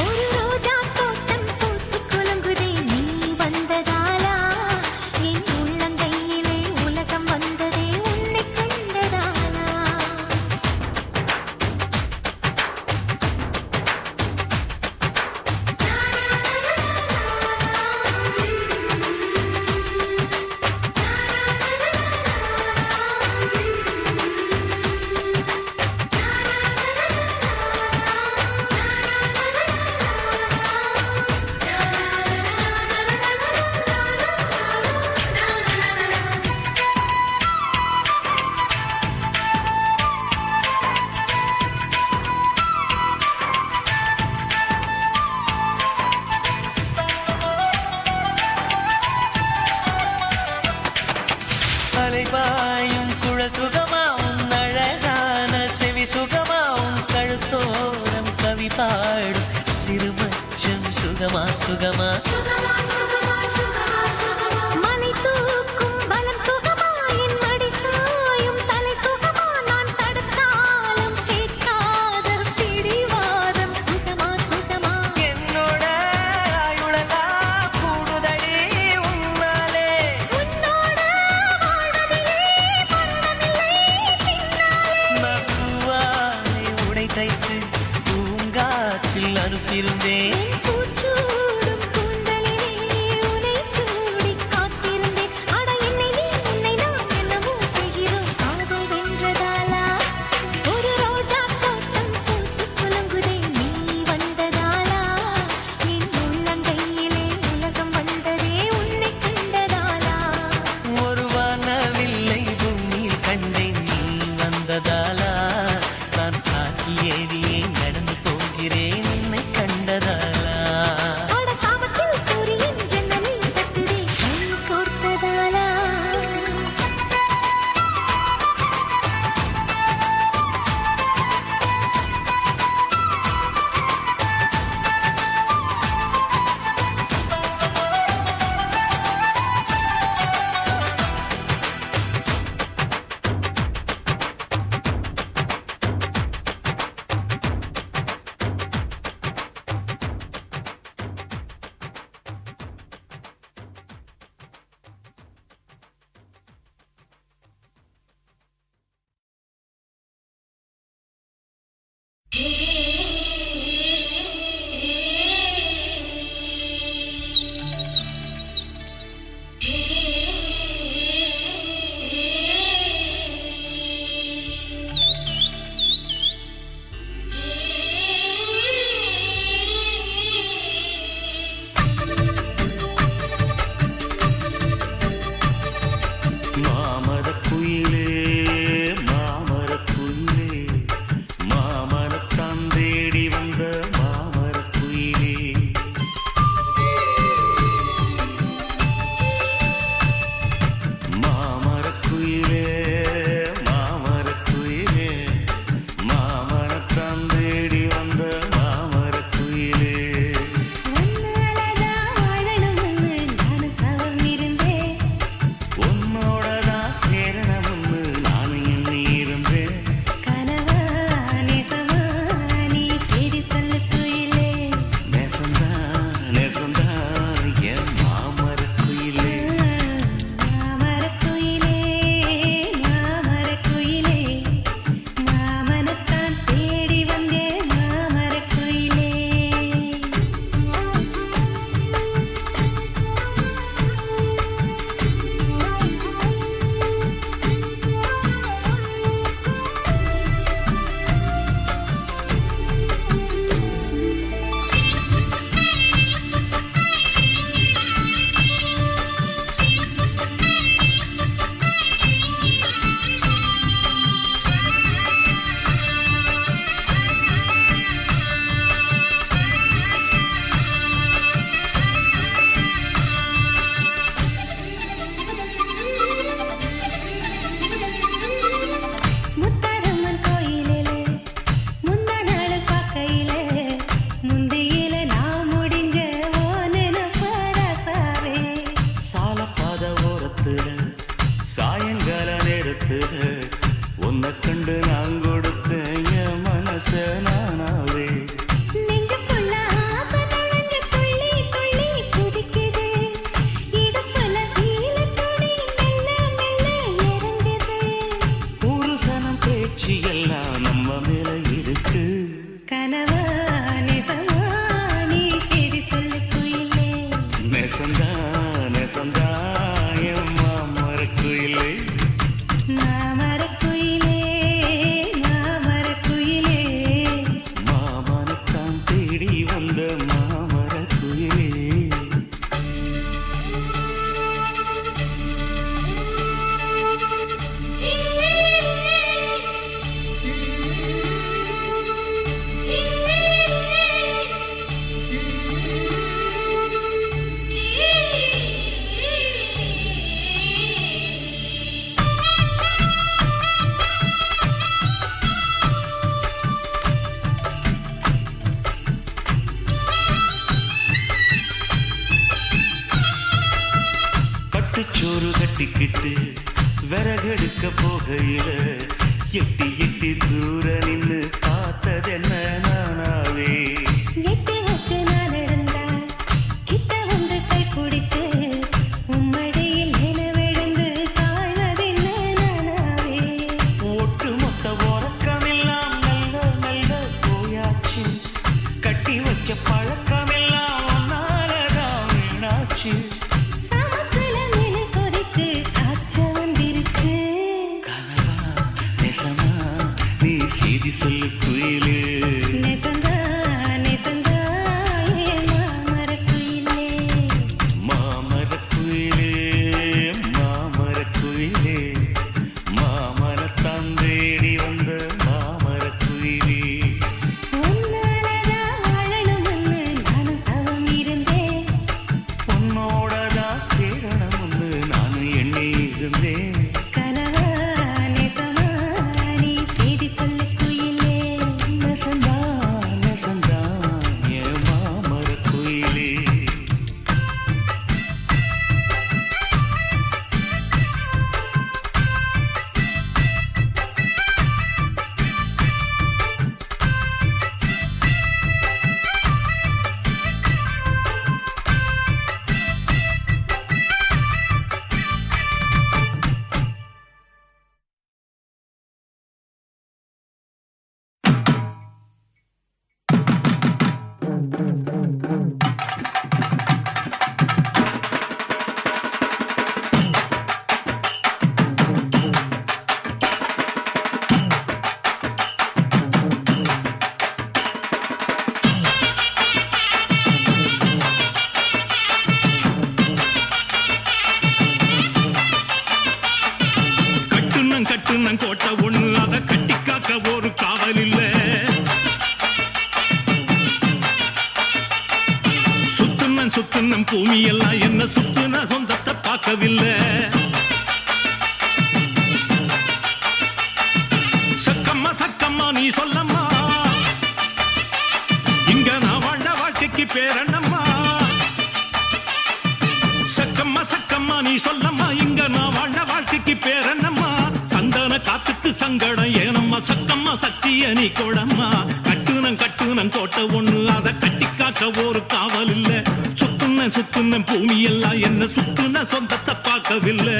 ஒரு ரோஜா தோட்டம் பூத்து குலுங்குதே நீ வந்ததாலா என் உள்ளங்கையிலே உலகம் வந்ததே உன்னை கண்டதாலா அலைபாயும் குழல் சுகமாவும் அழகான செவி சுகமாவும் கழுத்தோரம் கவி பாடும் சிறுமச்சம் சுகமா சுகமா மலை தூக்கும் பலம் சுகமா என் மடி சாயும் தலை சுகமா நான் தடுத்தாலும் கேட்காத பிடிவாதம் சுகமா சுகமா என்னோட ஆயுளெல்லாம் கூடுதடி உன்னாலே உன்னோட வாழ்வதிலே மரணமில்லை பின்னாலே நான் பூவாலை உடை தைத்து பூங்காற்றில் அனுப்பியிருந்தேன் பூச்சூடும் கூந்தலிலே உன்னை சூடிக் காத்திருந்தேன் அட என்னை நீ உன்னை நான் என்னமோ செய்கிறோம் காதல் வென்றதாலா ஒரு ரோஜா தோட்டம் பூத்து குலுங்குதே நீ வந்ததாலா என் உள்ளங்கையிலே உலகம் வந்ததே உன்னை கண்டதாலா ஒரு வானவில்லை பூமியில் கண்டேன் நீ வந்ததாலா நான் காற்றில் ஏறியே நடந்து போகிறேன் உன்னை கண்டதாலா இடத்துல உன்னை கண்டு நான் கொடுத்தேன் என் மனச நானாவே. நெஞ்சுக்குள்ள ஆசை நுழைஞ்சு துள்ளி துள்ளி குதிக்குது. இடுப்புல சீலை துணி மெல்ல மெல்ல இறங்குது. புருஷனம் பேச்சு எல்லாம் நம்ம மேல இருக்கு. கனவா நெசமா நீ செய்தி சொல்லு குயிலே. நெசந்தா நெசந்தா என் மாமரக்குயிலே. மாமரக்குயிலே மாமரக்குயிலே. மாமனத்தான் தேடி வந்த மாமரக்குயிலே. கட்டுச்சோறு கட்டிக்கிட்டு விறகெடுக்க போகையில எட்டி எட்டி தூர நின்னு பார்த்ததென்ன நானாவே. எட்டி வச்சு நான் நடந்தா கிட்ட வந்து கை பிடிச்சு உம்மடியில் நிலவிழுந்து சாய்வதென்ன நானாவே. ஒட்டு மொத்த உறக்கமெல்லாம் நல்ல நல்ல போயாச்சு. கட்டி வச்ச பழக்கமெல்லாம் ஒன்னாலதான் வீணாச்சு. சமத்துல மீன் கொதிச்சு காய்ச்ச வந்துருச்சு. கனவா நெசமா நீ செய்தி சொல்லு குயிலே. நெசந்தா நெசந்தா என் மாமரக்குயிலே. மாமரக்குயிலே மாமரக்குயிலே. மாமனத்தான் தேடி வந்த மாமரக்குயிலே. உன்னாலதான் வாழணும்னு நானும் தவம் இருந்தேன். உன்னோடதான் சேரணும்னு நானும் எண்ணி இருந்தேன். கனவா நெசமா நீ செய்தி சொல்லு குயிலே. நெசந்தா நெசந்தா என் மாமரக்குயிலே. கட்டுனன் கோட்டை ஒண்ணு அதை கட்டி காக்க ஒரு காவல் இல்ல. சுத்துனன் பூமி எல்லாம் என்ன சுத்துன சொந்தத்தை பார்க்கவில்லை. சக்கம்மா சக்கம்மா நீ சொல்லம்மா இங்க நான் வாழ்ந்த வாழ்க்கைக்கு பேரண்ணம்மா. சக்கம்மா சக்கம்மா நீ சொல்லம்மா இங்க நான் வாழ்ந்த வாழ்க்கைக்கு பேரண்ணம்மா. சந்தன காத்துக்கு சங்கடம் ஏனம்மா சக்கம்மா சக்திய நீ கோடம்மா. கட்டுனன் கோட்டை ஒண்ணு அதை கட்டி காக்க ஒரு காவல் இல்ல. சுத்துன பூமி எல்லாம் என்ன சுத்துன சொந்தத்தை பார்க்கவில்லை.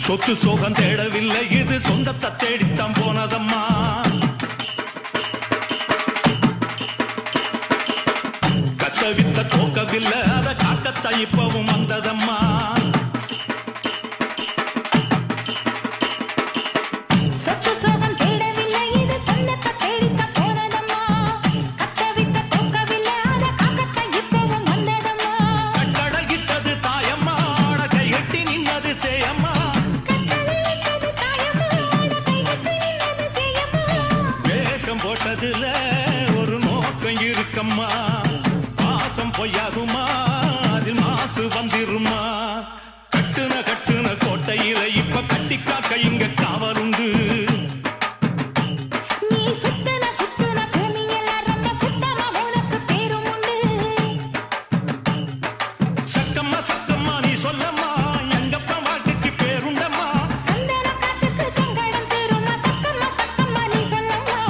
சொத்து சோகம் தேடவில்லை இது சொந்தத்தை தேடித்தான் போனதம்மா. கத்த வித்த தோக்கவில்லை அதை காக்கத்தான் இப்பவும் வந்ததம்மா. சொத்து சோகம் தேடவில்லை இது சொந்தத்தை தேடித்தான் போனதம்மா. மனதுல ஒரு நோக்கம் இருக்கம்மா பாசம் பொய்யாகுமா அதில் மாசு வந்திருமா கட்டுன கோட்டையில இப்ப கட்டி காக்க இங்க காவலுண்டு நீ சுத்துன பூமியெல்லாம் ரொம்ப சுத்தமா உனக்கு பேரும் உண்டு சக்கம்மா சக்கம்மா நீ சொல்லம்மா எங்கப்பா வாழ்க்கைக்கு பேருண்டம்மா சந்தன காத்துக்கு சங்கடம் சேருமா சக்கம்மா சக்கம்மா நீ சொல்லம்மா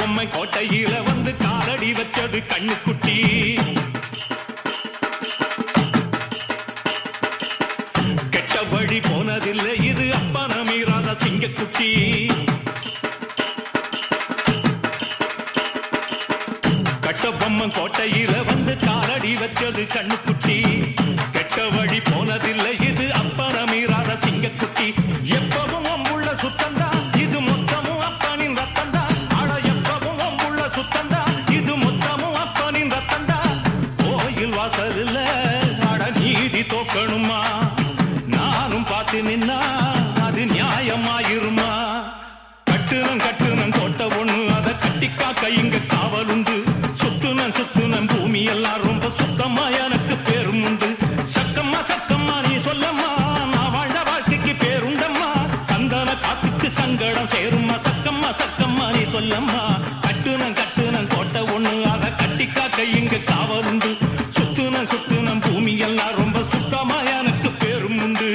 பொம்மை கோட்டையில வந்து காலடி வச்சது கண்ணுக்குட்டி கெட்ட வழி போனதில்லை இது அப்பன மீறாத சிங்கக்குட்டி கட்ட பொம்மை கோட்டையில வந்து காலடி வச்சது கண்ணுக்குட்டி கெட்ட வழி போனதில்லை இது அப்பன மீறாத சிங்கக்குட்டி எப்பவும் அம்புள்ள சுத்தந்தா இது மொத்தமும் அப்பனின் ரத்தந்தா சுத்தந்தா இது மொத்தமும் அப்பனின் ரத்தந்தா கோயில் வாசல்ல அட நீதி தோக்கணுமா நானும் பார்த்து நின்னா அது நியாயமாயிருமா கட்டுனம் கோட்டை ஒண்ணு அதை கட்டிக்காக்க இங்க காவலுண்டு சுத்துனம் பூமி எல்லாம் ரொம்ப சுத்தமா எனக்கு பேரும் உண்டு சக்கம்மா சக்கம்மா நீ சொல்லம்மா நான் வாழ்ந்த வாழ்க்கைக்கு பேருண்டம்மா சந்தன காத்துக்கு சங்கடம் சேருமா சக்கம்மா சக்கம்மா நீ சொல்லம்மா கட்டுனம் கோட்டை ஒண்ணு அதை கட்டிக்காக்க இங்க காவலுண்டு சுத்துனம் பூமி எல்லாம் ரொம்ப சுத்தமா எனக்கு பேரும் உண்டு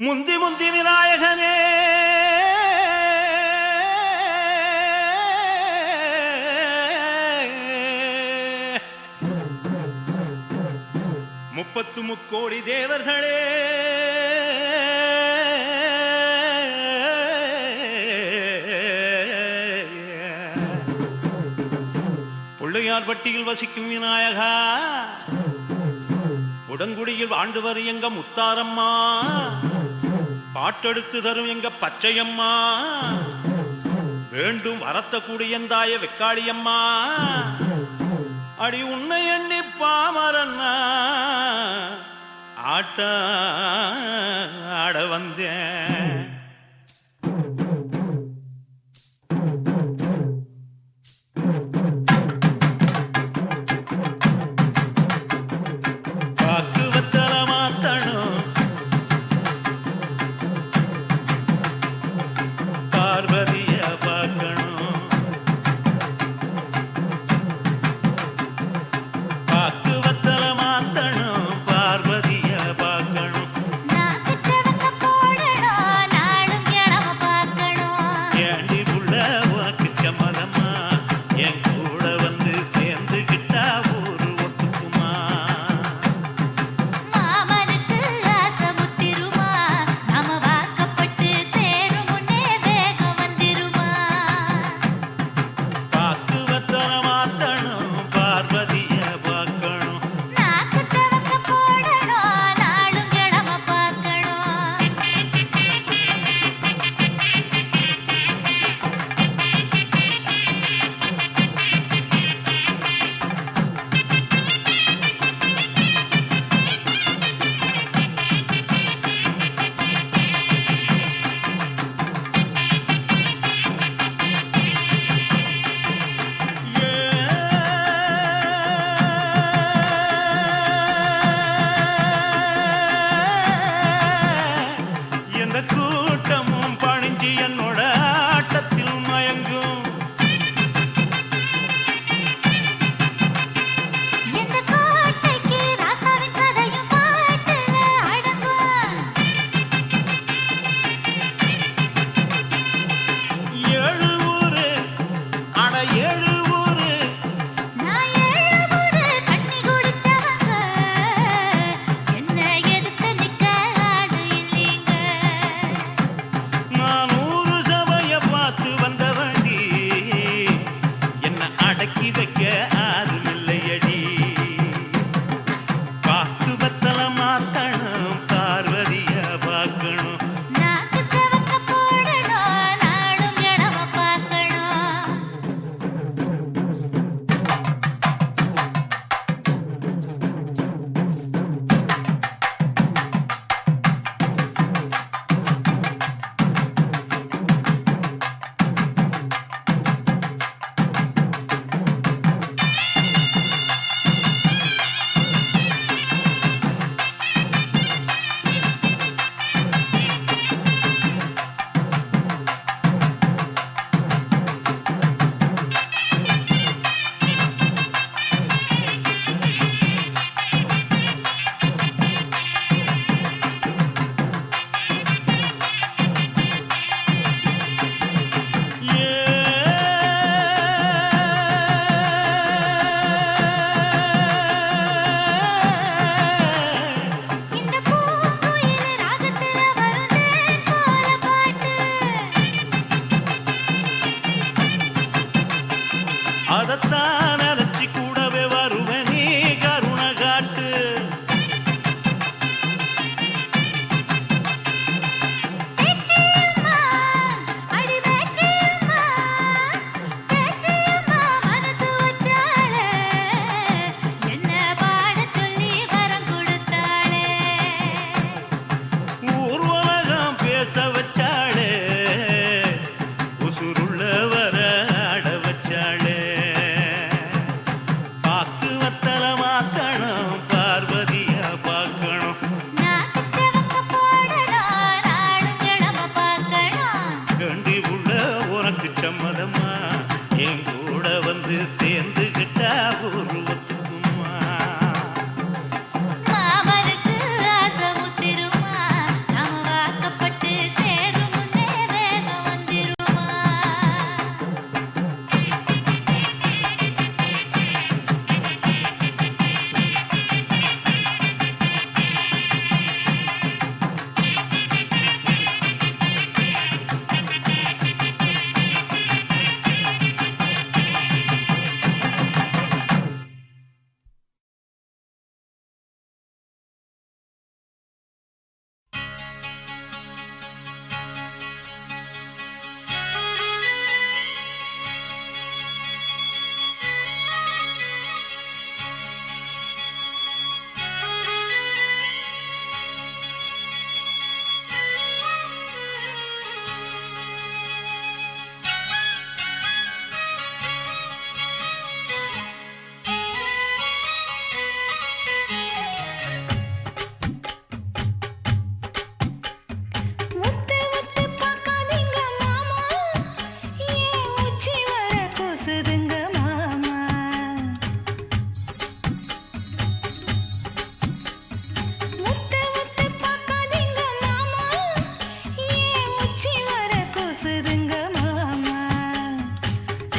முந்தி விநாயகனே முப்பத்து முக்கோடி தேவர்களே பிள்ளையார்பட்டியில் வசிக்கும் விநாயகா உடங்குடியில் வாழ்ந்து வரும் எங்க முத்தாரம்மா பாட்டெடுத்து தரும் எங்க பச்சையம்மா வேண்டும் வரத்த கூடியந்தாய வெக்காளியம்மா அடி உன்னை எண்ணி பாமரன்னா ஆட்ட ஆட வந்தேன் நாக்கு செவக்க போடடா அடக்கி வைக்க ஆறும் இல்லையடி. பாக்கு வத்தல மாத்தணும் பார்வதிய பார்க்கணும். நாக்கு செவக்க போடணும் நாடும் இடம பார்க்கணும். இந்த பூங்குயில் ராகத்துல வருதே போல பாட்டு. அதத்தான் நினைச்சு கூடவே வருவேன் நீ கருண காட்டு. பேச்சியம்மா அடி பேச்சியம்மா பேச்சியம்மா மனசு வச்சாளே என்ன பாடச் சொல்லி வரம் கொடுத்தாளே. ஊர் உலகம் பேச வச்சாளே உசுருள்ள வர ஆட வச்சாளே. பாக்கு வத்தல மாத்தணும் பார்வதிய பார்க்கணும். நாக்கு செவக்க போடணும் நாடும் இடம பார்க்கணும். கண்டி உள்ள உனக்கு சம்மதமா என் கூட வந்து சேர்ந்துகிட்டா உருவத்துக்குமா. மாமனுக்கு ஆசை முத்திருமா நாம வாக்கப்பட்டு சேரும் முன்னே வேகம் வந்திருமா. முத்து முத்து பார்க்காதீங்க மாமா ஏன் உச்சி வர கூசுதுங்க மாமா. முத்து முத்து பார்க்காதீங்க மாமா ஏன் உச்சி வர கூசுதுங்க மாமா.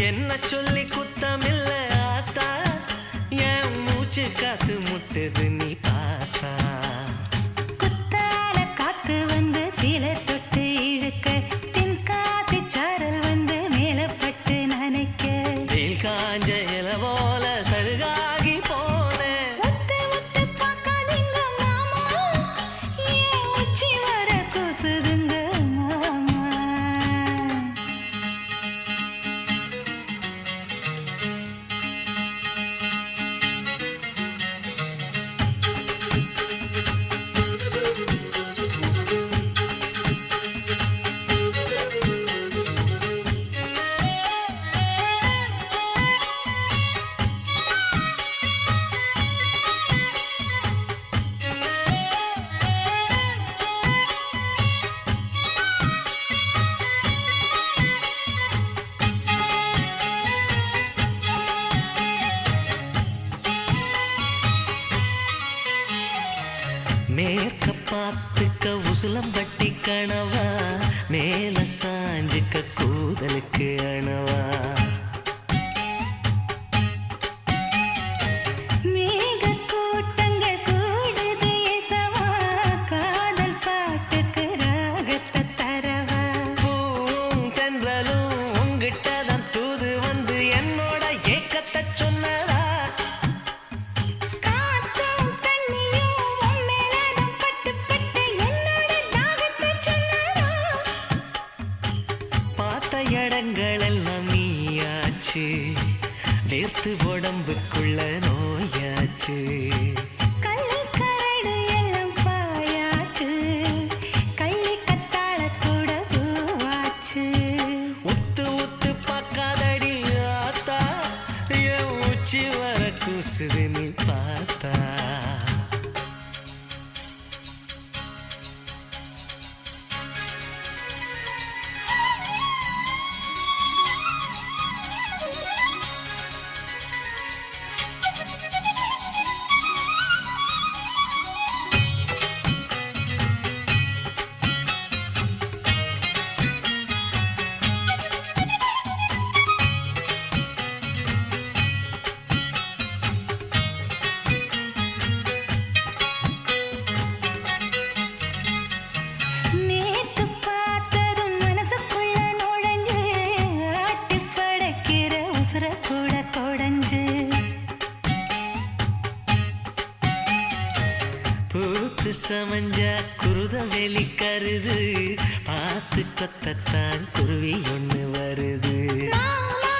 என்ன சொல்லி குத்தமில்ல ஆத்தா என் மூச்சு காத்து முட்டுது நீ பார்த்தா. குத்தால காத்து வந்து சீலை தொட்டு இழுக்க தென்காசி சாரல் வந்து மேலப்பட்டு நனைக்க. வெயில் காஞ்ச இல போல சருகாகி போனேன். முத்து முத்து பார்க்காதீங்க மாமா ஏன் உச்சி வர கூசுதுங்க மாமா. மேற்க பார்த்துக்க உசுலம்பட்டி கணவா மேல சாஞ்சுக்க கூதலுக்கு அணவா. மேகக் கூட்டங்கள் கூடுது இசவா காதல் பாட்டுக்கு ராகத்தை தரவா. பூவும் தென்றலும் உங்கிட்ட தான் தூது வந்து என்னோட ஏக்கத்தை உடம்புக்குள்ள நோயாச்சு. கள்ளு கரடு எல்லாம் பாயாச்சு, கள்ளி கத்தாழ கூட பூவாச்சு. உத்து உத்து பார்க்காதடி ஆத்தா, என் உச்சி வர கூசுது நீ பார்த்தா. நேத்து பார்த்ததும் மனசுக்குள்ள நுழைஞ்சு, ஆட்டி படைக்கிற உசுர கூட கொடைஞ்சு. பூத்து சமஞ்சா குருத வெளி கருது, பார்த்து கொத்தத்தான் குருவி ஒண்ணு வருது. மாமா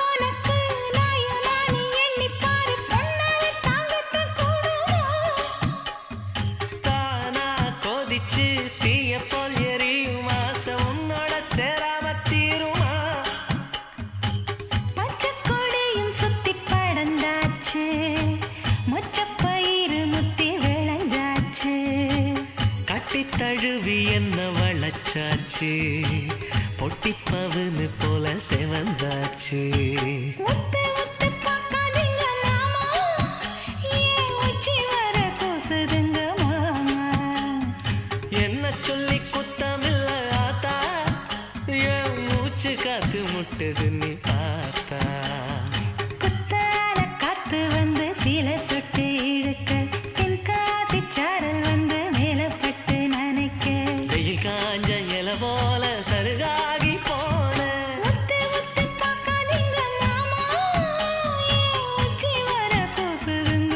உனக்கு நாயனானி எண்ணிப் பாரு, பொன்னால தாங்கத்தான் கூடுமோ? தானா கொதிச்சு தீய போல் எரியும் ஆசை உன்னோட சேராம தீருமா? பச்சைக் கொடியும் சுத்திப் படர்ந்தாச்சு, மொச்சப் பயிறு முத்தி விளைஞ்சாச்சு. கட்டி தழுவி என்ன வளச்சாச்சு, பொட்டி பவுனு போல செவந்தாச்சு. முத்து முத்து பார்க்காதீங்க மாமா, ஏன் உச்சி வர கூசுதுங்க மாமா. என்ன சொல்லி குத்தமில்ல ஆத்தா, என் மூச்சு காத்து முட்டுது நீ பார்த்தா. குத்தால காத்து வந்து சீலை தொட்டு இழுக்க, தென்காசி சாரல் வந்து மேலப்பட்டு நனைக்க. வெயில் காஞ்ச இல போல சருகாகி போன. முத்து முத்து பார்க்காதீங்க மாமா, ஏன் உச்சி வர கூசுதுங்க.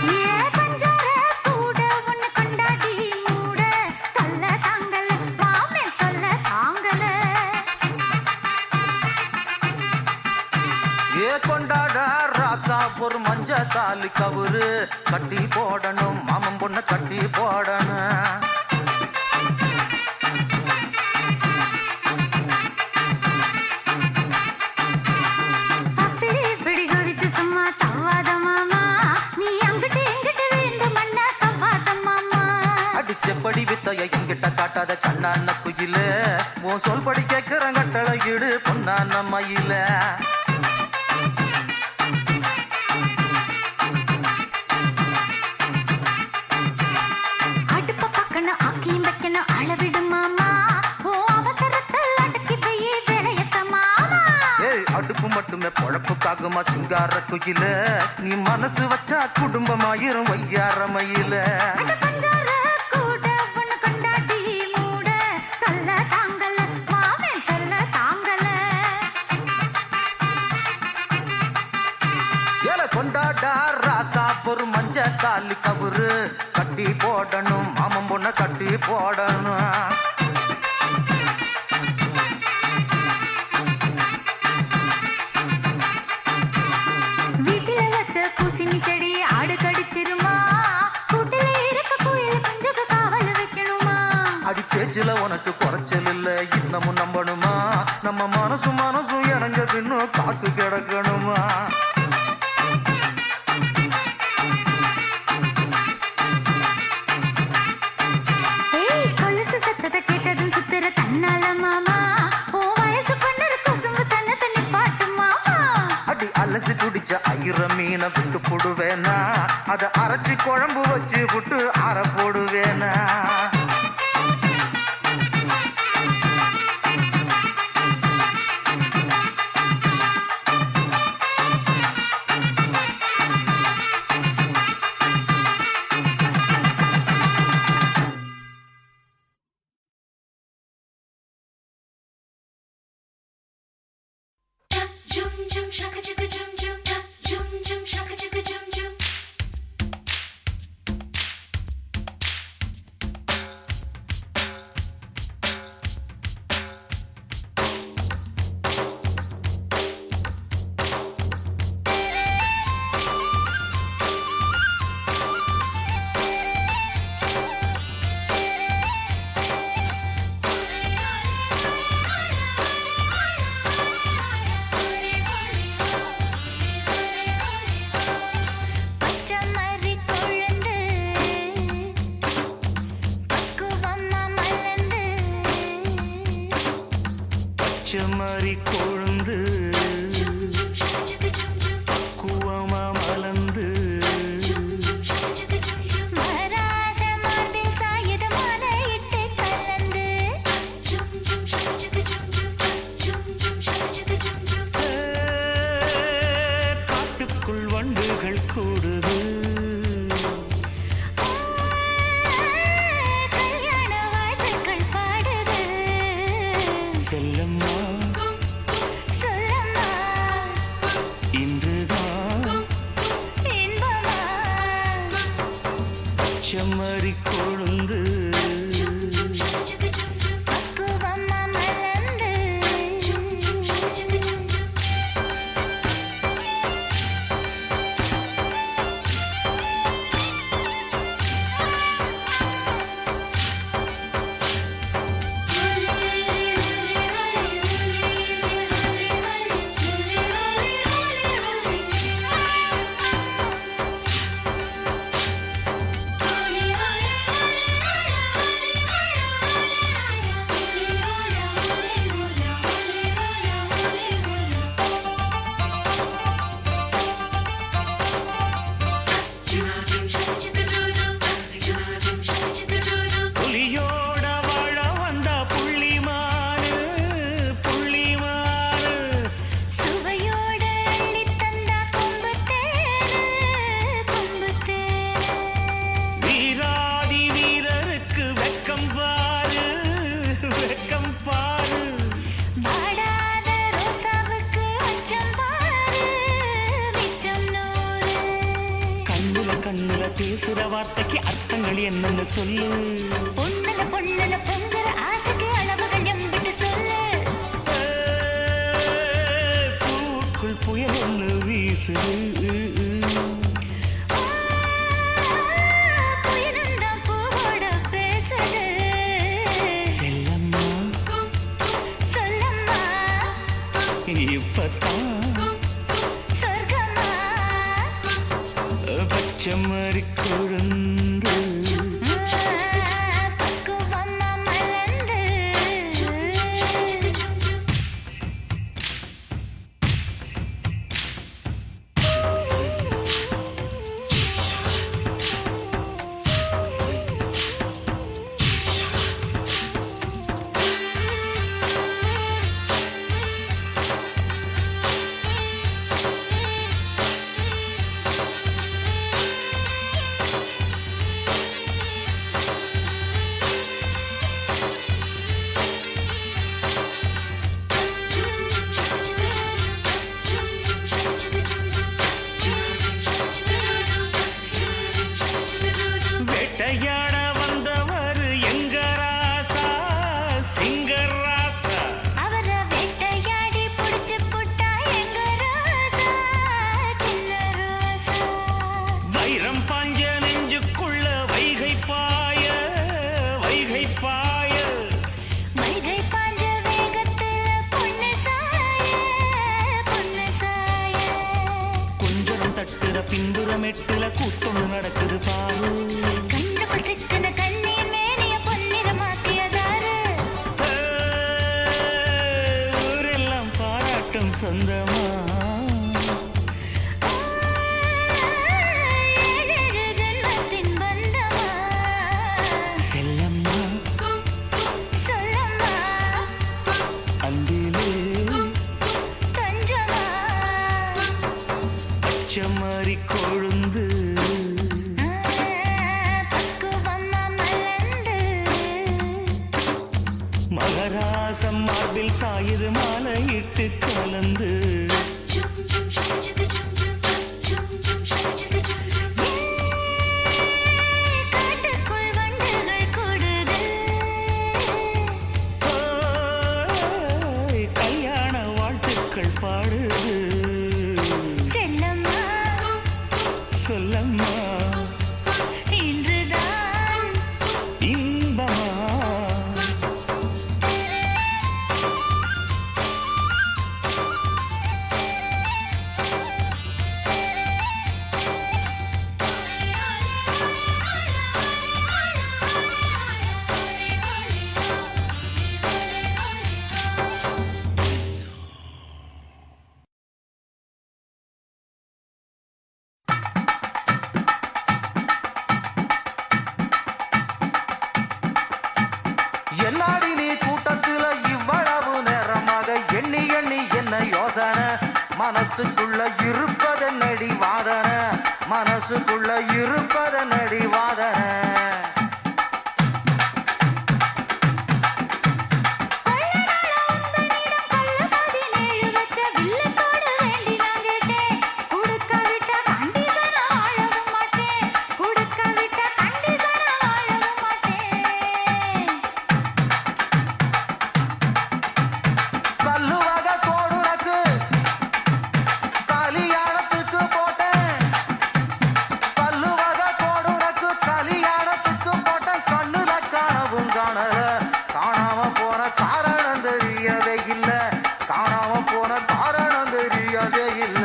ஏ பஞ்சார கூட ஒன்னு கொண்டாடி மூட, தொல்ல தாங்கல மாமே தொல்ல தாங்கல. ஏ கொண்டாட ராசா ஒரு மஞ்ச தாலி கவுரு கட்டி போடணும், மாமன் பொண்ண கட்டி போடணும். அப்படி இப்படி குதிச்சு சும்மா தவாத மாமா, நீ அங்கிட்டு இங்கிட்டு விழுந்து மண்ண தவாத மாமா. அடிச்சப்படி வித்தைய என்கிட்ட காட்டாத கண்ணான குயில, உன் சொல்படி கேட்கிற கட்டளை இடு பொன்னான மயில. அடுப்ப பக்கணும் ஆக்கியும் வைக்கணும் அளவிடு மாமா, ஓ அவசரத்தில் அடக்கி போய் வேலையத்த மாமா. ஏய் அடுப்பு மட்டுமே பொழப்புக்காகுமா சிங்கார குயில, நீ மனசு வச்சா குடும்பமாயிரும் வையார மயில. அட பஞ்சார கூட ஒன்னு கொண்டாடி மூட, தொல்ல தாங்கல மாமே தொல்ல தாங்கல. ஏல கொண்டாடா ராசா ஒரு மஞ்ச தாலி கவுரு கட்டி போடணும், மாமன் பொண்ண கட்டி போடணும். வீட்டில வச்ச பூசணி செடி ஆடு கடிச்சிருமா, கூட்டில இருக்க குயில் குஞ்சுக்கு காவல் வைக்கணுமா. அடி பேச்சுல உனக்கு குறைச்சல் இல்ல இன்னமும் நம்பணுமா, நம்ம மனசும் மனசும் இணைஞ்ச பின்னும் காத்து கிடக்கணுமா. ஏய் கொலுசு சத்தத்தை கேட்டதும் சுத்துற தன்னால மாமா, ஓ வயசு பொண்ணு குசும்பு தன்னை தண்ணி பாட்டு மாமா. அடி அலசி குடிச்ச ஐர மீனை விட்டு போடுவேனா, அதை அரைச்சி குழம்பு வச்சு விட்டு அரை போடுவேனா. jum shaka chaka jum jum jum jum shaka chaka jum jum. பச்சமரி கொழுந்து பக்குவமா மலர்ந்து செம்மறி கொழுந்து Jum jum shaka chaka jum jum குவமா மலர்ந்து jum jum shaka chaka jum jum. மராச மார்பில் சாயுத மாலையிட்டு கலந்து Jum jum shaka chaka jum jum jum jum shaka chaka jum jum. காட்டுக்குள் வண்டுகள் கூடுது கல்யாண வாழ்த்துக்கள் பாடுது செல்லம்மா சொல்லம்மா இன்றுதான் இன்பமா செம்மறி கொழுந்து Jum jum shaka chaka jum jum பக்குவமா மலர்ந்து jum jum shaka chaka jum jum. புலியோட வாழ வந்த புள்ளிமானு புள்ளிமானு சுவையோட அள்ளித் தந்தா கொம்புத்தேனு கொம்புத்தேனு வீராதி வீரருக்கு வெக்கம் பாரு வெக்கம் பாரு வாடாத ரோசாவுக்கு அச்சம் பாரு மிச்சம் நூறு கண்ணுல பேசுற வார்த்தைக்கு அர்த்தங்கள் என்னன்னு சொல்லு பொண்ணுல பொங்குற ஆசைக்கு அளவுகள் எம்பிட்டு சொல்லு பூக்குள் புயல் ஒண்ணு வீசுது புயலந்தான் பூவோட பேசுது செல்லம்மா சொல்லம்மா இப்பதான் சொர்க்கமா பச்சைமறி கொழுந்து பக்குவமா மலர்ந்து வேட்டையாட வந்தவர் எங்க ராசா சிங்கராசா அவர வேட்டையாடி புடிச்சு புட்டா எங்க ரோசா சின்ன ரோசா வைரம் பாஞ்ச நெஞ்சுக்குள்ள வைகை பாய வைகை பாய வைகை பாஞ்ச வேகத்துல பொண்ணு சாய கொஞ்சம் தட்டுற பின்புற மெட்டுல கூட்டொன்று நடக்குது பாரு கண்டுபிடிச்சிக்கன கண்ணீர் மேனிய பொன்னிறமாக்கியதாரு ஊரெல்லாம் பாராட்டும் சொந்தமா ஏழேழு ஜென்மத்தின் பந்தமா செல்லம்மா சொல்லம்மா அந்திலே தஞ்சமா பச்சைமறி கொழுந்து பக்குவமா மலர்ந்து மகராசம் மார்பில் சாயுது மாலையிட்டு கலந்து Jum காட்டுக்குள் வண்டுகள் கூடுது ஓய், கல்யாண வாழ்த்துக்கள் பாடுது செல்லம்மா சொல்லம்மா இன்றுதான் இன்பமா என்னாடி நீ கூட்டத்துல இவ்வளவு நேரமாக எண்ணி எண்ணி என்ன யோசனை மனசுக்குள்ள இருப்பதனடி வாதனை மனசுக்குள்ள இருப்பதனடி வாதனை கல்லுவக கோடுனக்கு கல்யாணத்துக்கு போட்டேன் கல்லுவக கோடுனக்கு கல்யாணத்துக்கு போட்டேன் கண்ணுல காணவும் காணல காணாம போன காரணம் தெரியவே இல்ல காணாம போன காரணம் தெரியவே இல்ல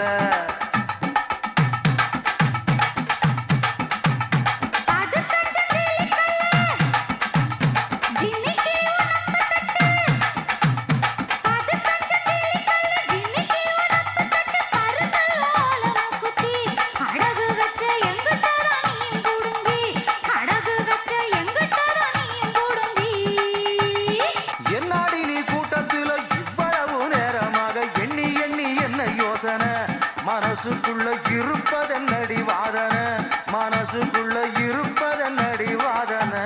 என்னாடி நீ கூட்டத்துல இவ்வளவு நேரமாக எண்ணி எண்ணி என்ன யோசனை மனசுக்குள்ள இருப்பதனடி வாதனை மனசுக்குள்ள இருப்பதனடி வாதனை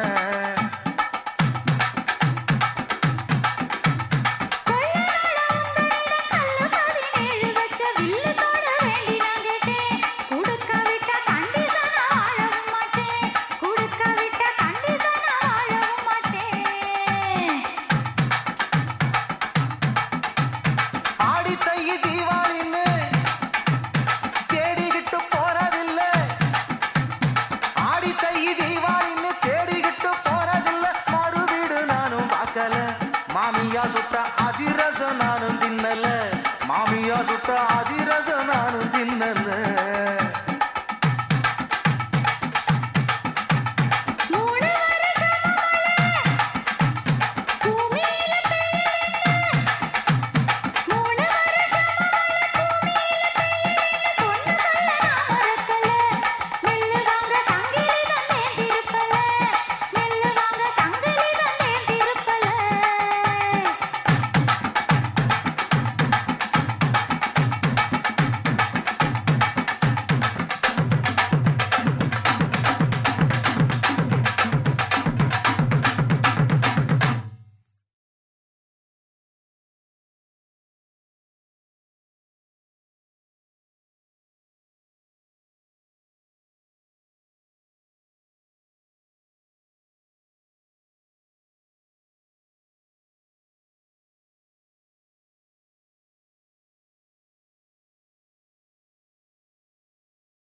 ஆடி தை தீபாவளின்னு தேடிக்கிட்டு போறதில்ல ஆடி தை தீபாவளின்னு தேடிக்கிட்டு போறதில்ல மறு வீடு நானும் பார்க்கல மாமியா சுட்ட அதிரசம் நானும் தின்னல மாமியா சுட்ட அதிரசம் நானும் தின்னல